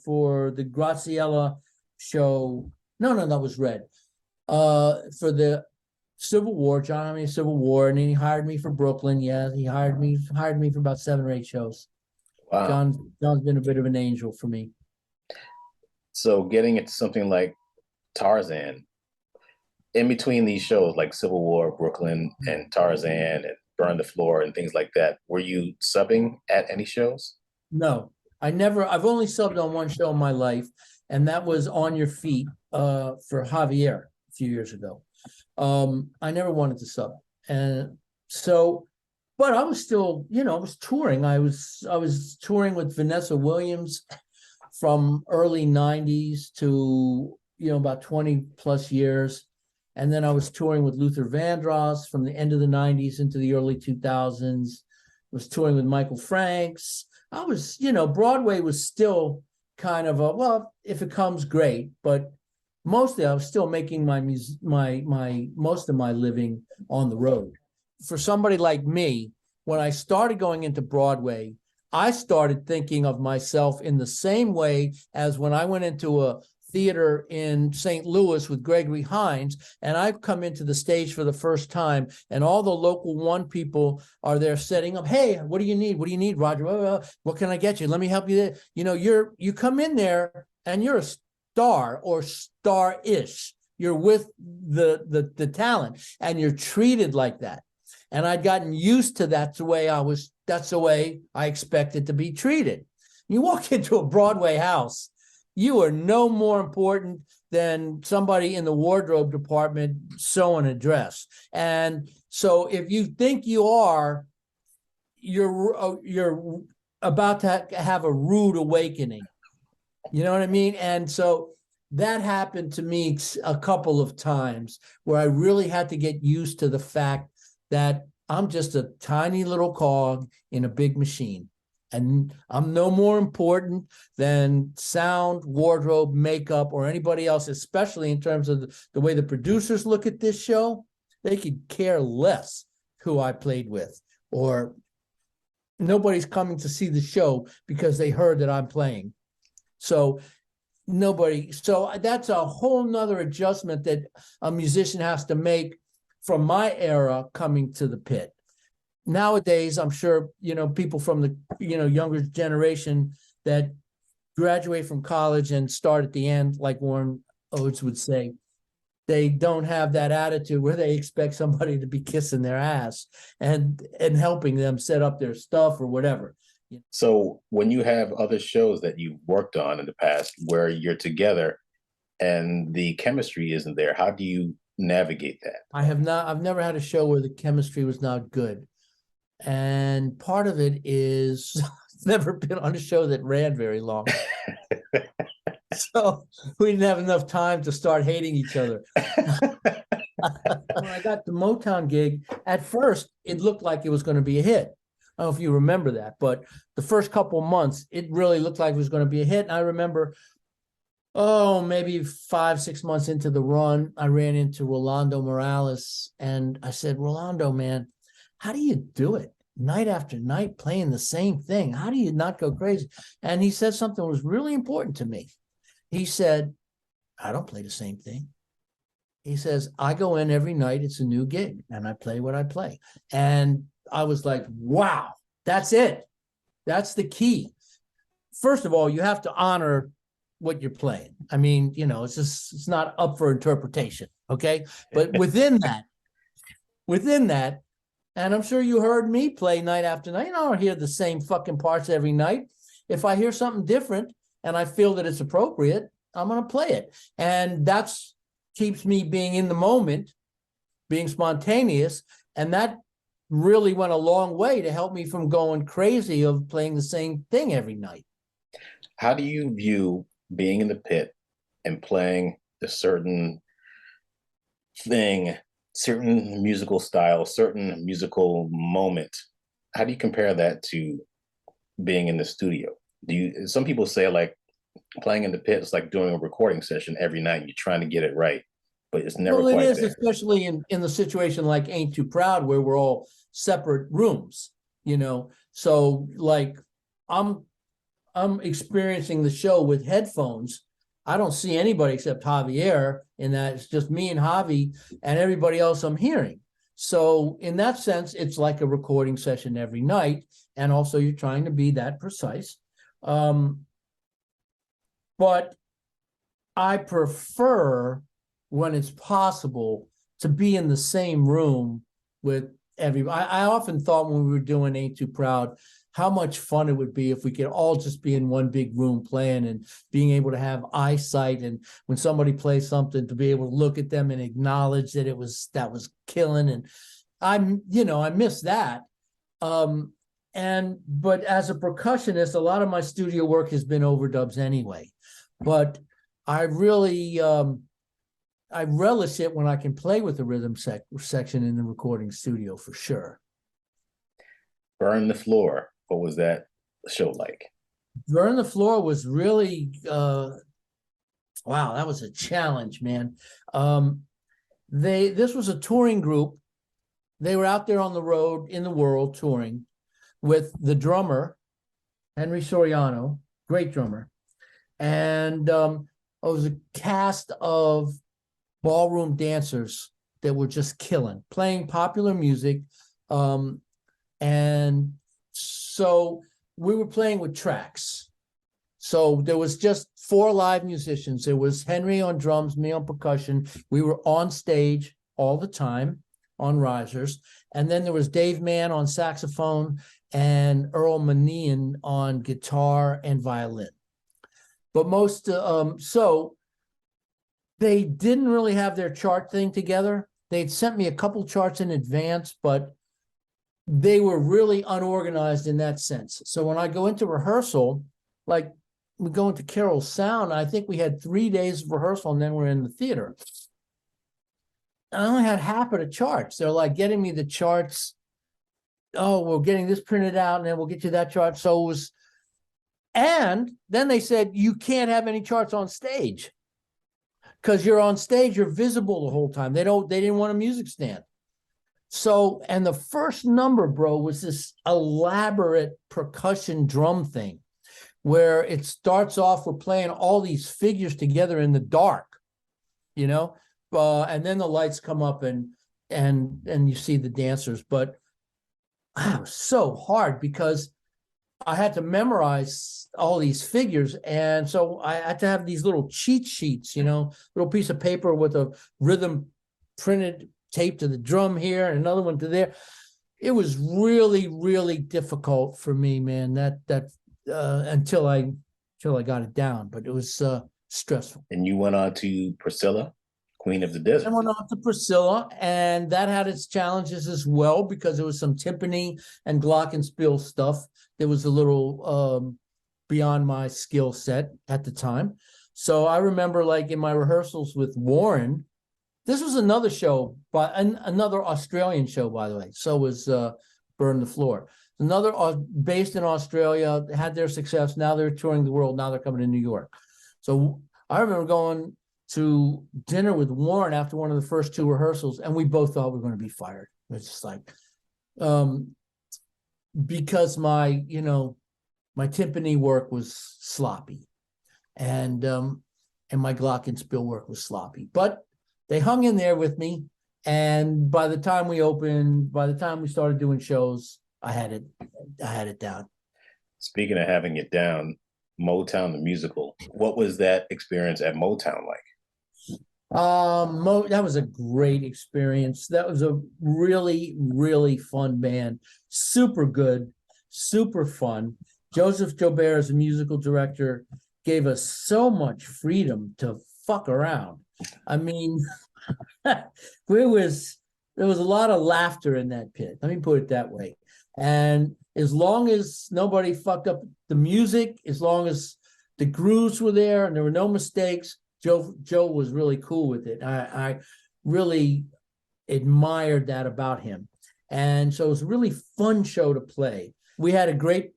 for the Graziella show. No, that was Red. For the Civil War, John hired me Civil War, and then he hired me for Brooklyn. Yeah, he hired me for about 7 or 8 shows. Wow. John's been a bit of an angel for me. So getting into something like Tarzan, in between these shows like Civil War, Brooklyn, and Tarzan, and Burn the Floor, and things like that, were you subbing at any shows? No, I've only subbed on one show in my life, and that was On Your Feet for Javier a few years ago. I never wanted to sub, and so, but I was still, I was touring. I was touring with Vanessa Williams from early 90s to, about 20 plus years. And then I was touring with Luther Vandross from the end of the 90s into the early 2000s. I was touring with Michael Franks. I was, Broadway was still kind of well, if it comes, great, but mostly I was still making my most of my living on the road. For somebody like me, when I started going into Broadway, I started thinking of myself in the same way as when I went into a theater in St. Louis with Gregory Hines, and I've come into the stage for the first time, and all the local one people are there setting up. Hey, what do you need? What do you need, Roger? What can I get you? Let me help you. You come in there and you're a star or star-ish. You're with the talent, and you're treated like that. And I'd gotten used to that's the way I expected to be treated. You walk into a Broadway house, you are no more important than somebody in the wardrobe department sewing a dress. And so if you think you are, you're about to have a rude awakening. You know what I mean? And so that happened to me a couple of times where I really had to get used to the fact that I'm just a tiny little cog in a big machine. And I'm no more important than sound, wardrobe, makeup, or anybody else, especially in terms of the way the producers look at this show. They could care less who I played with, or nobody's coming to see the show because they heard that I'm playing. So that's a whole nother adjustment that a musician has to make from my era coming to the pit. Nowadays, I'm sure, people from the, younger generation that graduate from college and start at the end, like Warren Oates would say, they don't have that attitude where they expect somebody to be kissing their ass and helping them set up their stuff or whatever. So when you have other shows that you've worked on in the past where you're together and the chemistry isn't there, how do you navigate that? I've never had a show where the chemistry was not good. And part of it is I've never been on a show that ran very long. So we didn't have enough time to start hating each other. When I got the Motown gig, at first, it looked like it was going to be a hit. I don't know if you remember that, but the first couple of months, it really looked like it was going to be a hit. And I remember, maybe 5-6 months into the run, I ran into Rolando Morales, and I said, Rolando, man, how do you do it? Night after night, playing the same thing. How do you not go crazy? And he said something that was really important to me. He said, I don't play the same thing. He says, I go in every night, it's a new gig, and I play what I play. And I was like, wow, that's it. That's the key. First of all, you have to honor what you're playing. I mean, it's not up for interpretation, okay? But within that, and I'm sure you heard me play night after night. I don't hear the same fucking parts every night. If I hear something different and I feel that it's appropriate, I'm going to play it. And that's keeps me being in the moment, being spontaneous. And that really went a long way to help me from going crazy of playing the same thing every night. How do you view being in the pit and playing a certain thing, certain musical style, certain musical moment? How do you compare that to being in the studio? Some people say like playing in the pit is like doing a recording session every night. You're trying to get it right, but it's never quite there. It is, especially in the situation like Ain't Too Proud, where we're all separate rooms, So like I'm experiencing the show with headphones. I don't see anybody except Javier in that. It's just me and Javi and everybody else I'm hearing. So in that sense, it's like a recording session every night. And also you're trying to be that precise. But I prefer, when it's possible, to be in the same room with everybody. I often thought when we were doing Ain't Too Proud, how much fun it would be if we could all just be in one big room playing and being able to have eyesight, and when somebody plays something to be able to look at them and acknowledge that that was killing. And I miss that. But as a percussionist, a lot of my studio work has been overdubs anyway. But I really I relish it when I can play with the rhythm section in the recording studio, for sure. Burn the Floor. What was that show like? Burn the Floor was really wow, that was a challenge, man. This was a touring group. They were out there on the road in the world touring with the drummer, Henry Soriano, great drummer. And it was a cast of ballroom dancers that were just killing, playing popular music. And so we were playing with tracks. So there was just 4 live musicians. There was Henry on drums, me on percussion. We were on stage all the time on risers. And then there was Dave Mann on saxophone and Earl Manian on guitar and violin. But so they didn't really have their chart thing together. They'd sent me a couple charts in advance, but they were really unorganized in that sense. So when I go into rehearsal, like we go into Carol's Sound, I think we had 3 days of rehearsal and then we're in the theater. I only had half of the charts. They're like getting me the charts. Oh, we're getting this printed out and then we'll get you that chart. So it was, and then they said, you can't have any charts on stage because you're on stage, you're visible the whole time. They didn't want a music stand. So, and the first number, bro, was this elaborate percussion drum thing where it starts off, we're playing all these figures together in the dark, and then the lights come up and you see the dancers. But it was so hard because I had to memorize all these figures. And so I had to have these little cheat sheets, little piece of paper with a rhythm printed tape to the drum here and another one to there. It was really, really difficult for me, man, until I got it down, but it was stressful. And you went on to Priscilla, Queen of the Desert. I went on to Priscilla, and that had its challenges as well because there was some timpani and glockenspiel stuff. There was a little beyond my skill set at the time. So I remember, like, in my rehearsals with Warren, this was another show, another Australian show, by the way. So was Burn the Floor. Another based in Australia, had their success. Now they're touring the world. Now they're coming to New York. So I remember going to dinner with Warren after one of the first 2 rehearsals, and we both thought we were going to be fired. It's just like, because my timpani work was sloppy, and my glockenspiel work was sloppy. But they hung in there with me, and by the time we started doing shows, I had it down. Speaking of having it down, Motown the musical. What was that experience at Motown like? That was a great experience. That was a really, really fun band. Super good, super fun. Joseph Joubert, as a musical director, gave us so much freedom to fuck around. I mean, there was a lot of laughter in that pit. Let me put it that way. And as long as nobody fucked up the music, as long as the grooves were there and there were no mistakes, Joe was really cool with it. I really admired that about him. And so it was a really fun show to play. We had a great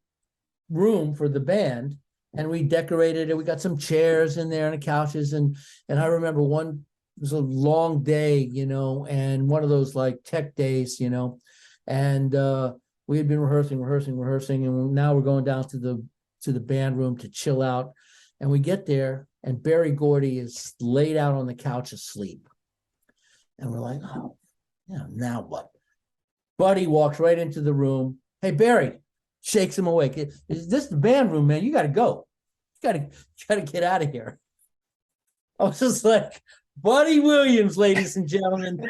room for the band, and we decorated it. We got some chairs in there and couches. And I remember it was a long day, and one of those like tech days, and we had been rehearsing. And now we're going down to the band room to chill out. And we get there, and Berry Gordy is laid out on the couch asleep. And we're like, oh, yeah, now what? Buddy walks right into the room. Hey, Barry, shakes him awake. Is this the band room, man? You got to go. You got to get out of here. I was just like, Buddy Williams, ladies and gentlemen.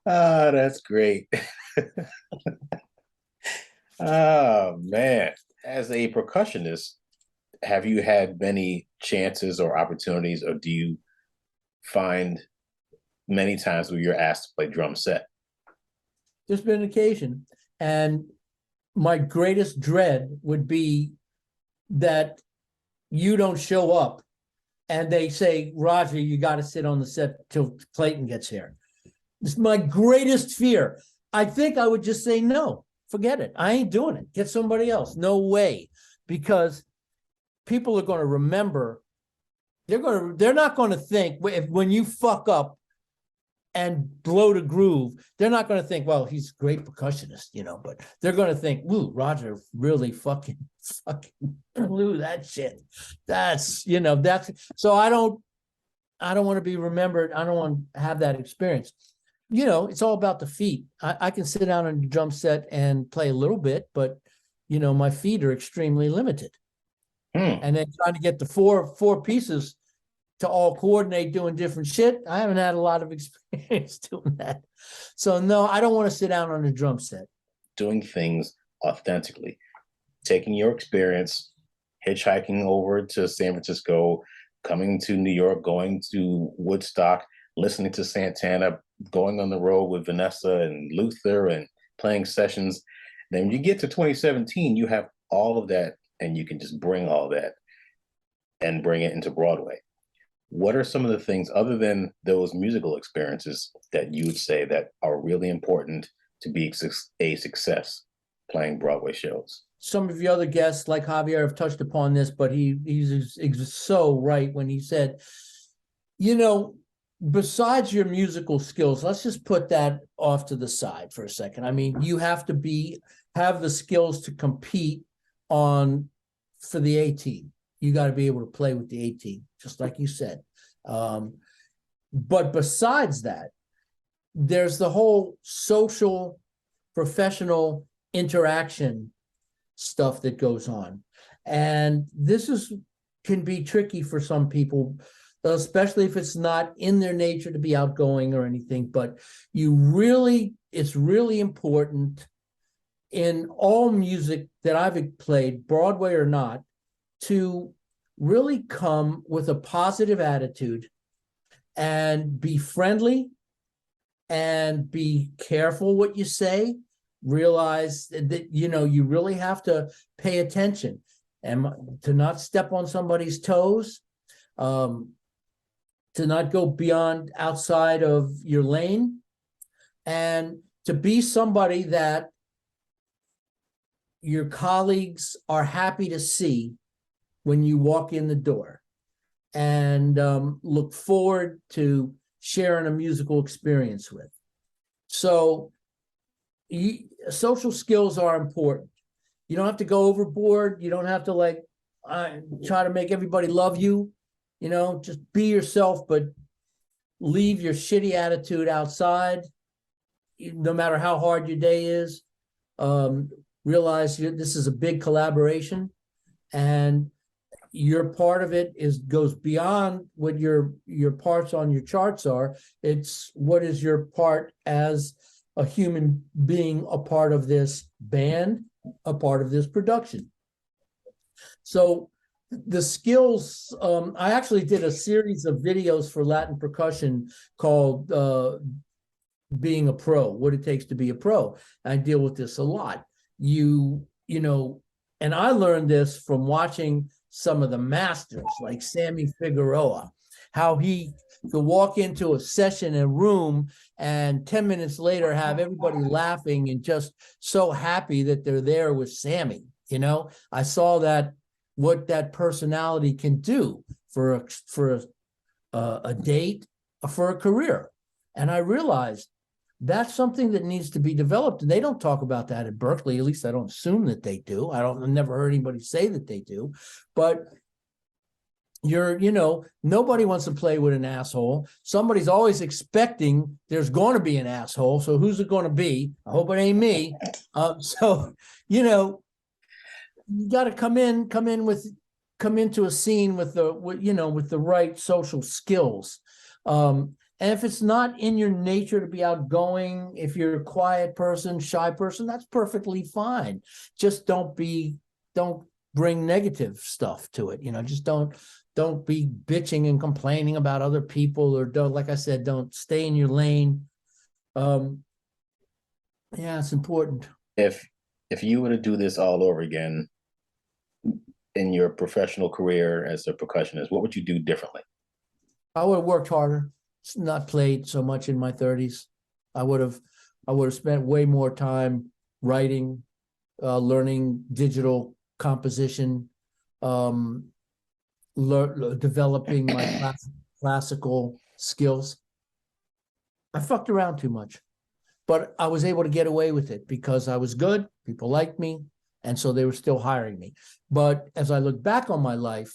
Oh, that's great. Oh man, as a percussionist, have you had many chances or opportunities, or do you find many times where you're asked to play drum set? There's been an occasion, and my greatest dread would be that you don't show up and they say, Roger, you got to sit on the set till Clayton gets here. It's my greatest fear. I think I would just say, no, forget it. I ain't doing it. Get somebody else. No way. Because people are going to remember, they're not going to think when you fuck up and blow the groove, they're not going to think, well, he's a great percussionist, but they're going to think, ooh, Roger really fucking blew that shit. That's so I don't want to be remembered. I don't want to have that experience. It's all about the feet. I can sit down on the drum set and play a little bit, but my feet are extremely limited. And then trying to get the four pieces to all coordinate doing different shit. I haven't had a lot of experience doing that. So no, I don't want to sit down on the drum set. Doing things authentically, taking your experience, hitchhiking over to San Francisco, coming to New York, going to Woodstock, listening to Santana, going on the road with Vanessa and Luther and playing sessions. Then when you get to 2017, you have all of that and you can just bring all that and bring it into Broadway. What are some of the things other than those musical experiences that you would say that are really important to be a success playing Broadway shows? Some of the other guests, like Javier, have touched upon this, but he's so right when he said, besides your musical skills, let's just put that off to the side for a second. I mean, you have to have the skills to compete for the A team. You got to be able to play with the A team, just like you said. But besides that, there's the whole social, professional interaction stuff that goes on. And this can be tricky for some people, especially if it's not in their nature to be outgoing or anything. But it's really important in all music that I've played, Broadway or not, to really come with a positive attitude and be friendly and be careful what you say. Realize that, you really have to pay attention and to not step on somebody's toes, to not go outside of your lane, and to be somebody that your colleagues are happy to see when you walk in the door, and look forward to sharing a musical experience with. So social skills are important. You don't have to go overboard. You don't have to try to make everybody love you. Just be yourself, but leave your shitty attitude outside, no matter how hard your day is. Realize this is a big collaboration, and your part of it goes beyond what your parts on your charts are. It's what is your part as a human being, a part of this band, a part of this production. So the skills, I actually did a series of videos for Latin Percussion called Being a Pro, What It Takes to Be a Pro. I deal with this a lot. And I learned this from watching some of the masters like Sammy Figueroa, how he could walk into a session, a room, and 10 minutes later have everybody laughing and just so happy that they're there with Sammy. I saw what that personality can do for a date, for a career. And I realized that's something that needs to be developed. And they don't talk about that at Berkeley. At least I don't assume that they do. I've never heard anybody say that they do. But nobody wants to play with an asshole. Somebody's always expecting there's going to be an asshole. So who's it going to be? I hope it ain't me. You got to come into a scene with the right social skills. And And if it's not in your nature to be outgoing, if you're a quiet person, shy person, that's perfectly fine. Just don't bring negative stuff to it. Just don't be bitching and complaining about other people, or don't, like I said, don't stay in your lane. Yeah, it's important. If you were to do this all over again in your professional career as a percussionist, what would you do differently? I would have worked harder, not played so much in my 30s. I would have spent way more time writing, learning digital composition, developing my classical skills. I fucked around too much, but I was able to get away with it because I was good. People liked me, and so they were still hiring me. But as I look back on my life,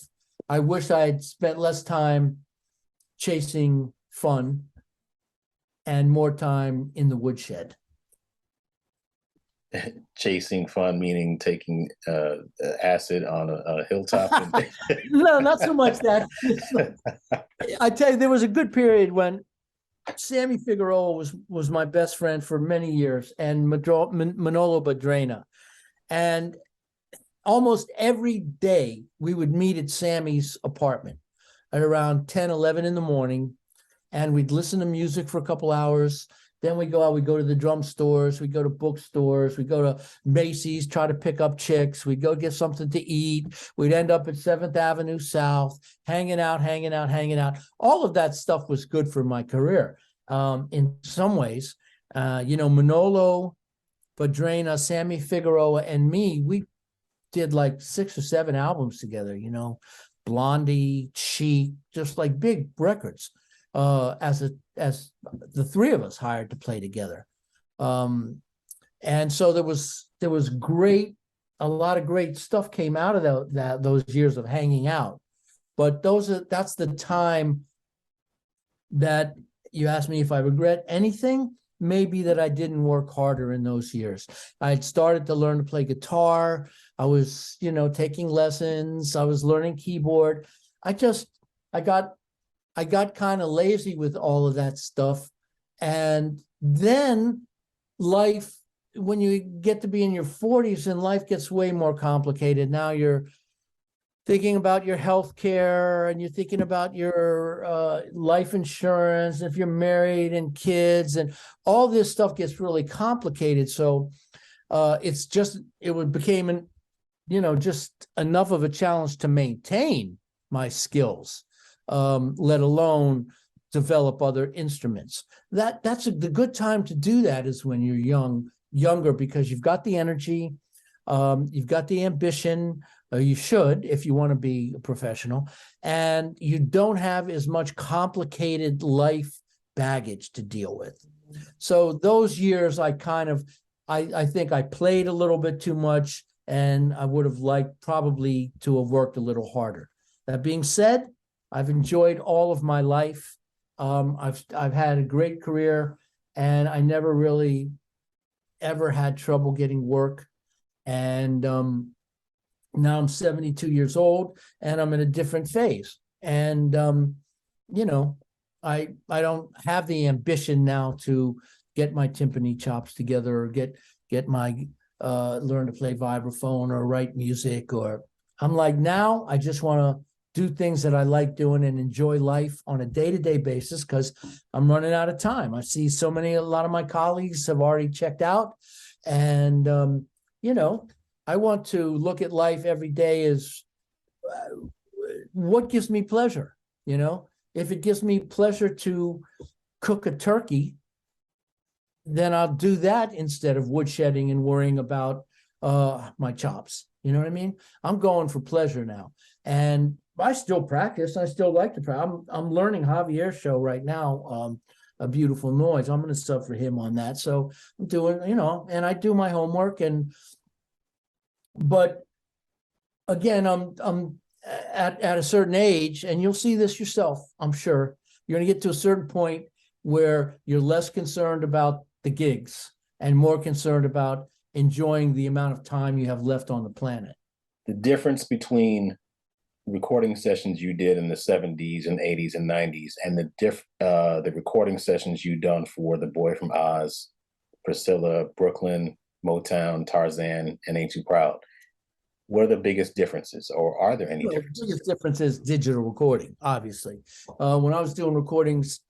I wish I had spent less time chasing fun and more time in the woodshed. Chasing fun, meaning taking acid on a hilltop? No, not so much that. I tell you, there was a good period when Sammy Figueroa was my best friend for many years, and Manolo Badrena. And almost every day we would meet at Sammy's apartment at around 10, 11 in the morning, and we'd listen to music for a couple hours. Then we go out, we go to the drum stores, we go to bookstores, we go to Macy's, try to pick up chicks, we'd go get something to eat. We'd end up at 7th Avenue South, hanging out. All of that stuff was good for my career. In some ways, Manolo Badrena, Sammy Figueroa, and me, we did like 6 or 7 albums together, Blondie, Chic, just like big records. As the three of us hired to play together, and so there was a lot of great stuff came out of those years of hanging out. But that's the time that you asked me if I regret anything. Maybe that I didn't work harder in those years. I had started to learn to play guitar. I was, taking lessons. I was learning keyboard. I got kind of lazy with all of that stuff. And then life, when you get to be in your 40s, and life gets way more complicated. Now you're thinking about your health care, and you're thinking about your life insurance, if you're married and kids, and all this stuff gets really complicated. So it became just enough of a challenge to maintain my skills, let alone develop other instruments. That's the good time to do that is when you're younger, because you've got the energy, you've got the ambition, you should, if you want to be a professional, and you don't have as much complicated life baggage to deal with. So those years, I think I played a little bit too much, and I would have liked probably to have worked a little harder. That being said, I've enjoyed all of my life. I've had a great career, and I never really ever had trouble getting work. And now I'm 72 years old, and I'm in a different phase. And I don't have the ambition now to get my timpani chops together, or get my learn to play vibraphone or write music. Or I'm like, now I just want to do things that I like doing and enjoy life on a day-to-day basis, because I'm running out of time. I see a lot of my colleagues have already checked out, and I want to look at life every day as what gives me pleasure. If it gives me pleasure to cook a turkey, then I'll do that instead of woodshedding and worrying about my chops. You know what I mean? I'm going for pleasure now. And I still practice. I still like to practice. I'm learning Javier's show right now, A Beautiful Noise. I'm going to sub for him on that. So I'm doing, and I do my homework. But again, I'm at a certain age, and you'll see this yourself, I'm sure. You're going to get to a certain point where you're less concerned about the gigs and more concerned about enjoying the amount of time you have left on the planet. The difference between recording sessions you did in the 70s and 80s and 90s and the recording sessions you done for The Boy from Oz, Priscilla, Brooklyn, Motown, Tarzan, and Ain't Too Proud, what are the biggest differences, or are there any differences? The biggest difference is digital recording, obviously. When I was doing recordings,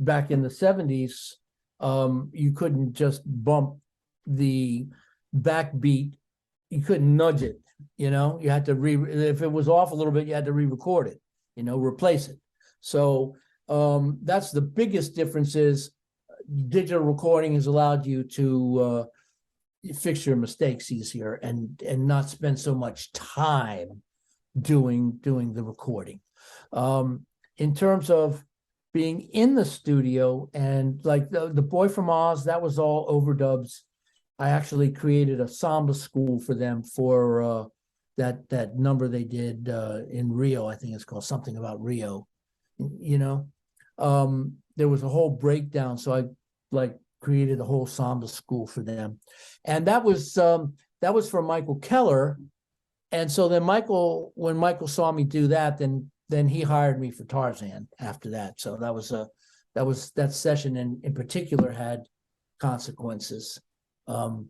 back in the 70s, you couldn't just bump the backbeat. You couldn't nudge it, you had to if it was off a little bit, you had to re-record it, replace it. So that's the biggest difference. Is digital recording has allowed you to fix your mistakes easier and not spend so much time doing the recording. In terms of being in the studio, and like the Boy from Oz, that was all overdubs. I actually created a samba school for them for that number they did in Rio. I think it's called something about Rio. There was a whole breakdown, so I created a whole samba school for them, and that was for Michael Keller. And so then when Michael saw me do that, then he hired me for Tarzan after that. So that session in particular had consequences. And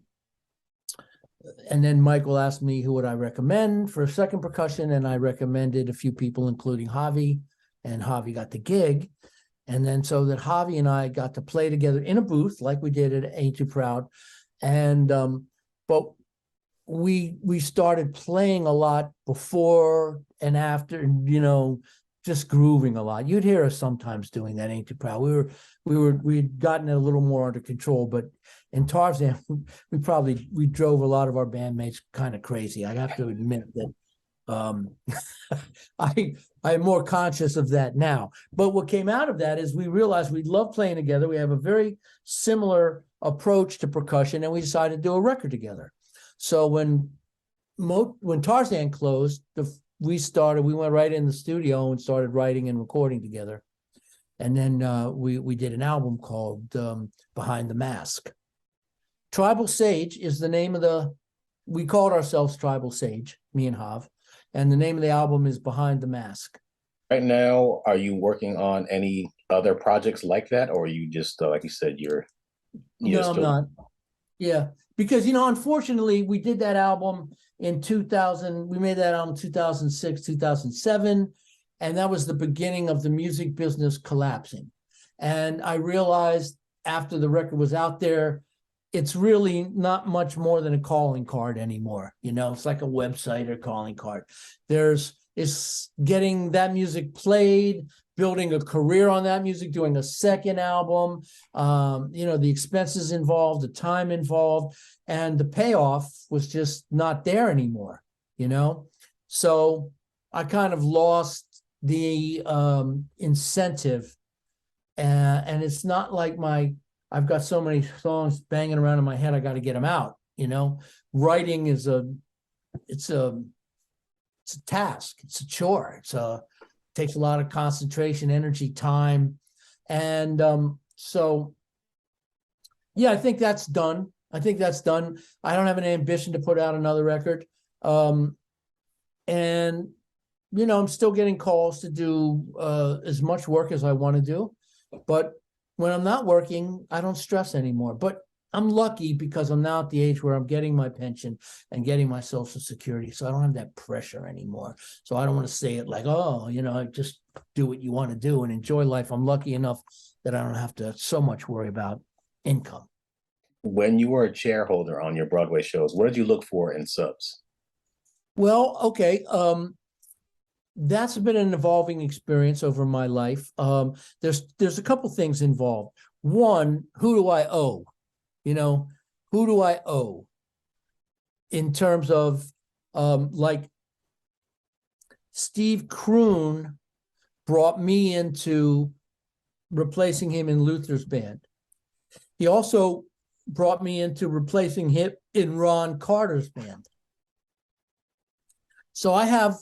then Michael asked me who would I recommend for a second percussion, and I recommended a few people, including Javi, and Javi got the gig. And then so that Javi and I got to play together in a booth like we did at Ain't Too Proud. And but we started playing a lot before and after, just grooving a lot. You'd hear us sometimes doing that Ain't Too Proud. We'd gotten it a little more under control, but in Tarzan, we drove a lot of our bandmates kind of crazy. I have to admit that I'm more conscious of that now. But what came out of that is we realized we love playing together. We have a very similar approach to percussion, and we decided to do a record together. So when Tarzan closed, we went right in the studio and started writing and recording together. And then we did an album called Behind the Mask. Tribal Sage is the name of we called ourselves Tribal Sage, me and Hav. And the name of the album is Behind the Mask. Right now, are you working on any other projects like that? Or are you just, like you said, No, I'm not. Yeah, because, unfortunately, we did that album in 2000. We made that album 2006, 2007. And that was the beginning of the music business collapsing. And I realized after the record was out there, it's really not much more than a calling card anymore. It's like a website or calling card. It's getting that music played, building a career on that music, doing a second album, the expenses involved, the time involved, and the payoff was just not there anymore, So I kind of lost the incentive, and it's not like I've got so many songs banging around in my head, I got to get them out, Writing is it's a task, it's a chore, takes a lot of concentration, energy, time. And so, yeah, I think that's done. I don't have an ambition to put out another record. And, I'm still getting calls to do as much work as I want to do. But when I'm not working, I don't stress anymore. But I'm lucky because I'm now at the age where I'm getting my pension and getting my Social Security. So I don't have that pressure anymore. So I don't want to say it like, just do what you want to do and enjoy life. I'm lucky enough that I don't have to so much worry about income. When you were a chair holder on your Broadway shows, what did you look for in subs? Well, okay. That's been an evolving experience over my life. There's a couple things involved. One, who do I owe? Who do I owe? In terms of like Steve Kroon brought me into replacing him in Luther's band. He also brought me into replacing him in Ron Carter's band. So I have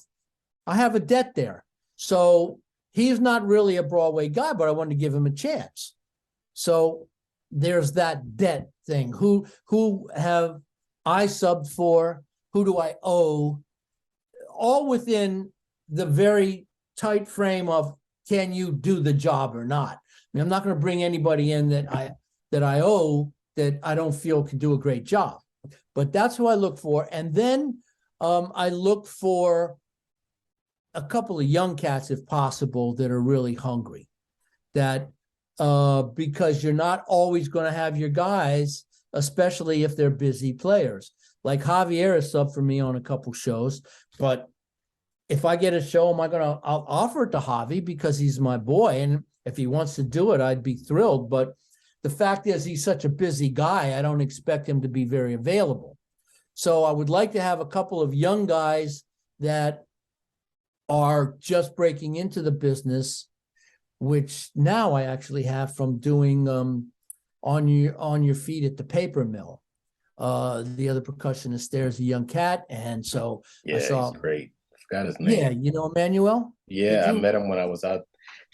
a debt there. So he's not really a Broadway guy, but I wanted to give him a chance. So there's that debt thing. Who have I subbed for? Who do I owe? all within the very tight frame of, can you do the job or not? I mean, I'm not going to bring anybody in that I don't feel can do a great job, but that's who I look for. And then I look for a couple of young cats, if possible, that are really hungry. That because you're not always going to have your guys, especially if they're busy players. Like Javier is sub for me on a couple shows, but if I get a show, I'll offer it to Javi because he's my boy. And if he wants to do it, I'd be thrilled. But the fact is, he's such a busy guy, I don't expect him to be very available. So I would like to have a couple of young guys that are just breaking into the business, which now I actually have from doing on your feet at the paper mill. The other percussionist there is a young cat, and so yeah, I saw, he's great. I forgot his name. Yeah, you know Emmanuel? Yeah, I met him when I was out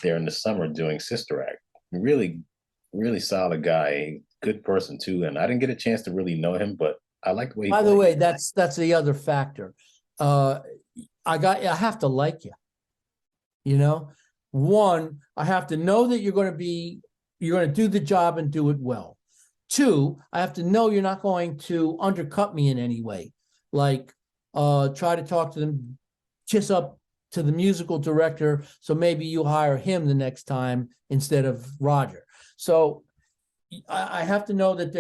there in the summer doing Sister Act. Really, really solid guy, good person too. And I didn't get a chance to really know him, but I like the way he By played. the way, that's the other factor. I have to like you. You know, one, I have to know that you're going to do the job and do it well. Two, I have to know you're not going to undercut me in any way, like try to talk to them, kiss up to the musical director, so maybe you hire him the next time instead of Roger. So I have to know that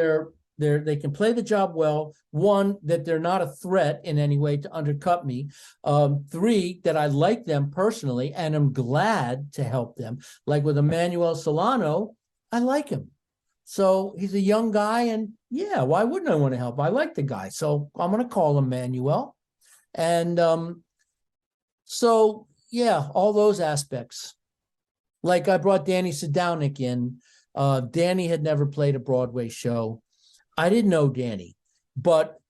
they can play the job well. One, that they're not a threat in any way to undercut me. Three, that I like them personally and am glad to help them. Like with Emmanuel Solano, I like him. So he's a young guy, and yeah, why wouldn't I want to help? I like the guy. So I'm going to call him Manuel. And so, yeah, all those aspects. Like I brought Danny Sadownik in. Danny had never played a Broadway show. I didn't know Danny, but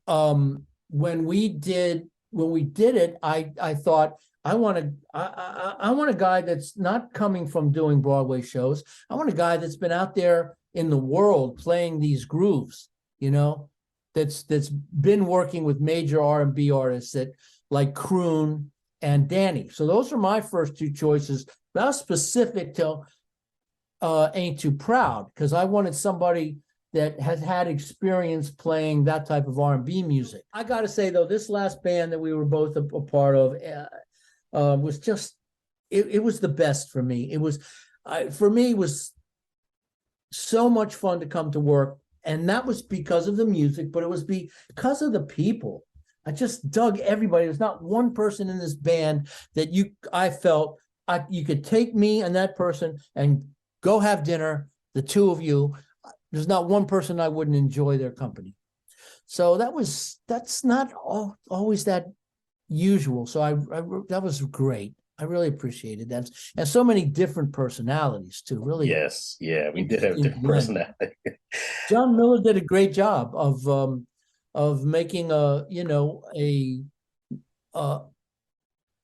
when we did it, I thought, I want a guy that's not coming from doing Broadway shows. I want a guy that's been out there in the world playing these grooves, you know, that's been working with major R&B artists that like Kroon and Danny. So those are my first two choices. Not specific to Ain't Too Proud, because I wanted somebody that has had experience playing that type of R&B music. I got to say, though, this last band that we were both a part of was just, it was the best for me. It was so much fun to come to work. And that was because of the music, but it was because of the people. I just dug everybody. There's not one person in this band that I felt you could take me and that person and go have dinner, the two of you. There's not one person I wouldn't enjoy their company. So that's not always that usual. So that was great. I really appreciated that. And so many different personalities too, really. Yes, yeah, we did have different personalities. John Miller did a great job of making a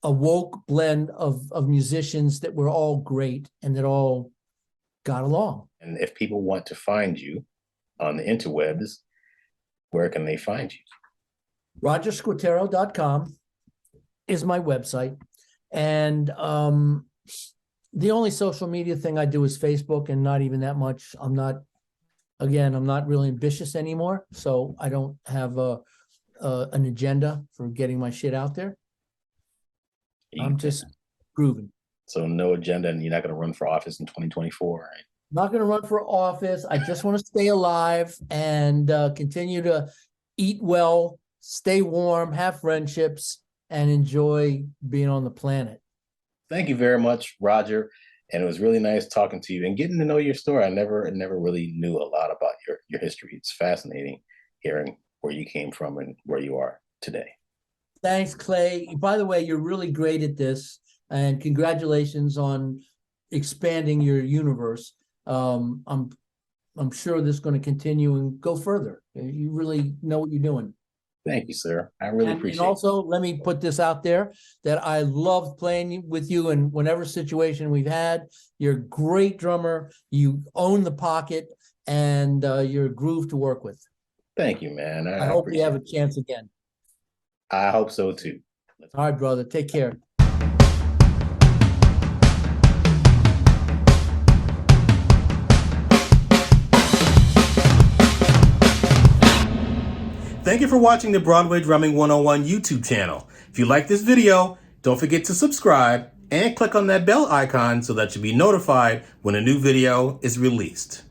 woke blend of musicians that were all great and that all got along. And if people want to find you on the interwebs, where can they find you? RogerSquitero.com is my website. And the only social media thing I do is Facebook, and not even that much. I'm not really ambitious anymore. So I don't have an agenda for getting my shit out there. I'm just grooving. So no agenda, and you're not going to run for office in 2024, right? Not going to run for office. I just want to stay alive and continue to eat well, stay warm, have friendships, and enjoy being on the planet. Thank you very much, Roger. And it was really nice talking to you and getting to know your story. I never really knew a lot about your history. It's fascinating hearing where you came from and where you are today. Thanks, Clay. By the way, you're really great at this, and congratulations on expanding your universe. I'm sure this is going to continue and go further. You really know what you're doing. Thank you, sir. I really appreciate it. And also, let me put this out there, that I love playing with you in whatever situation we've had. You're a great drummer. You own the pocket, and you're a groove to work with. Thank you, man. I hope we have a chance again. I hope so, too. All right, brother. Take care. Thank you for watching the Broadway Drumming 101 YouTube channel. If you like this video, don't forget to subscribe and click on that bell icon so that you'll be notified when a new video is released.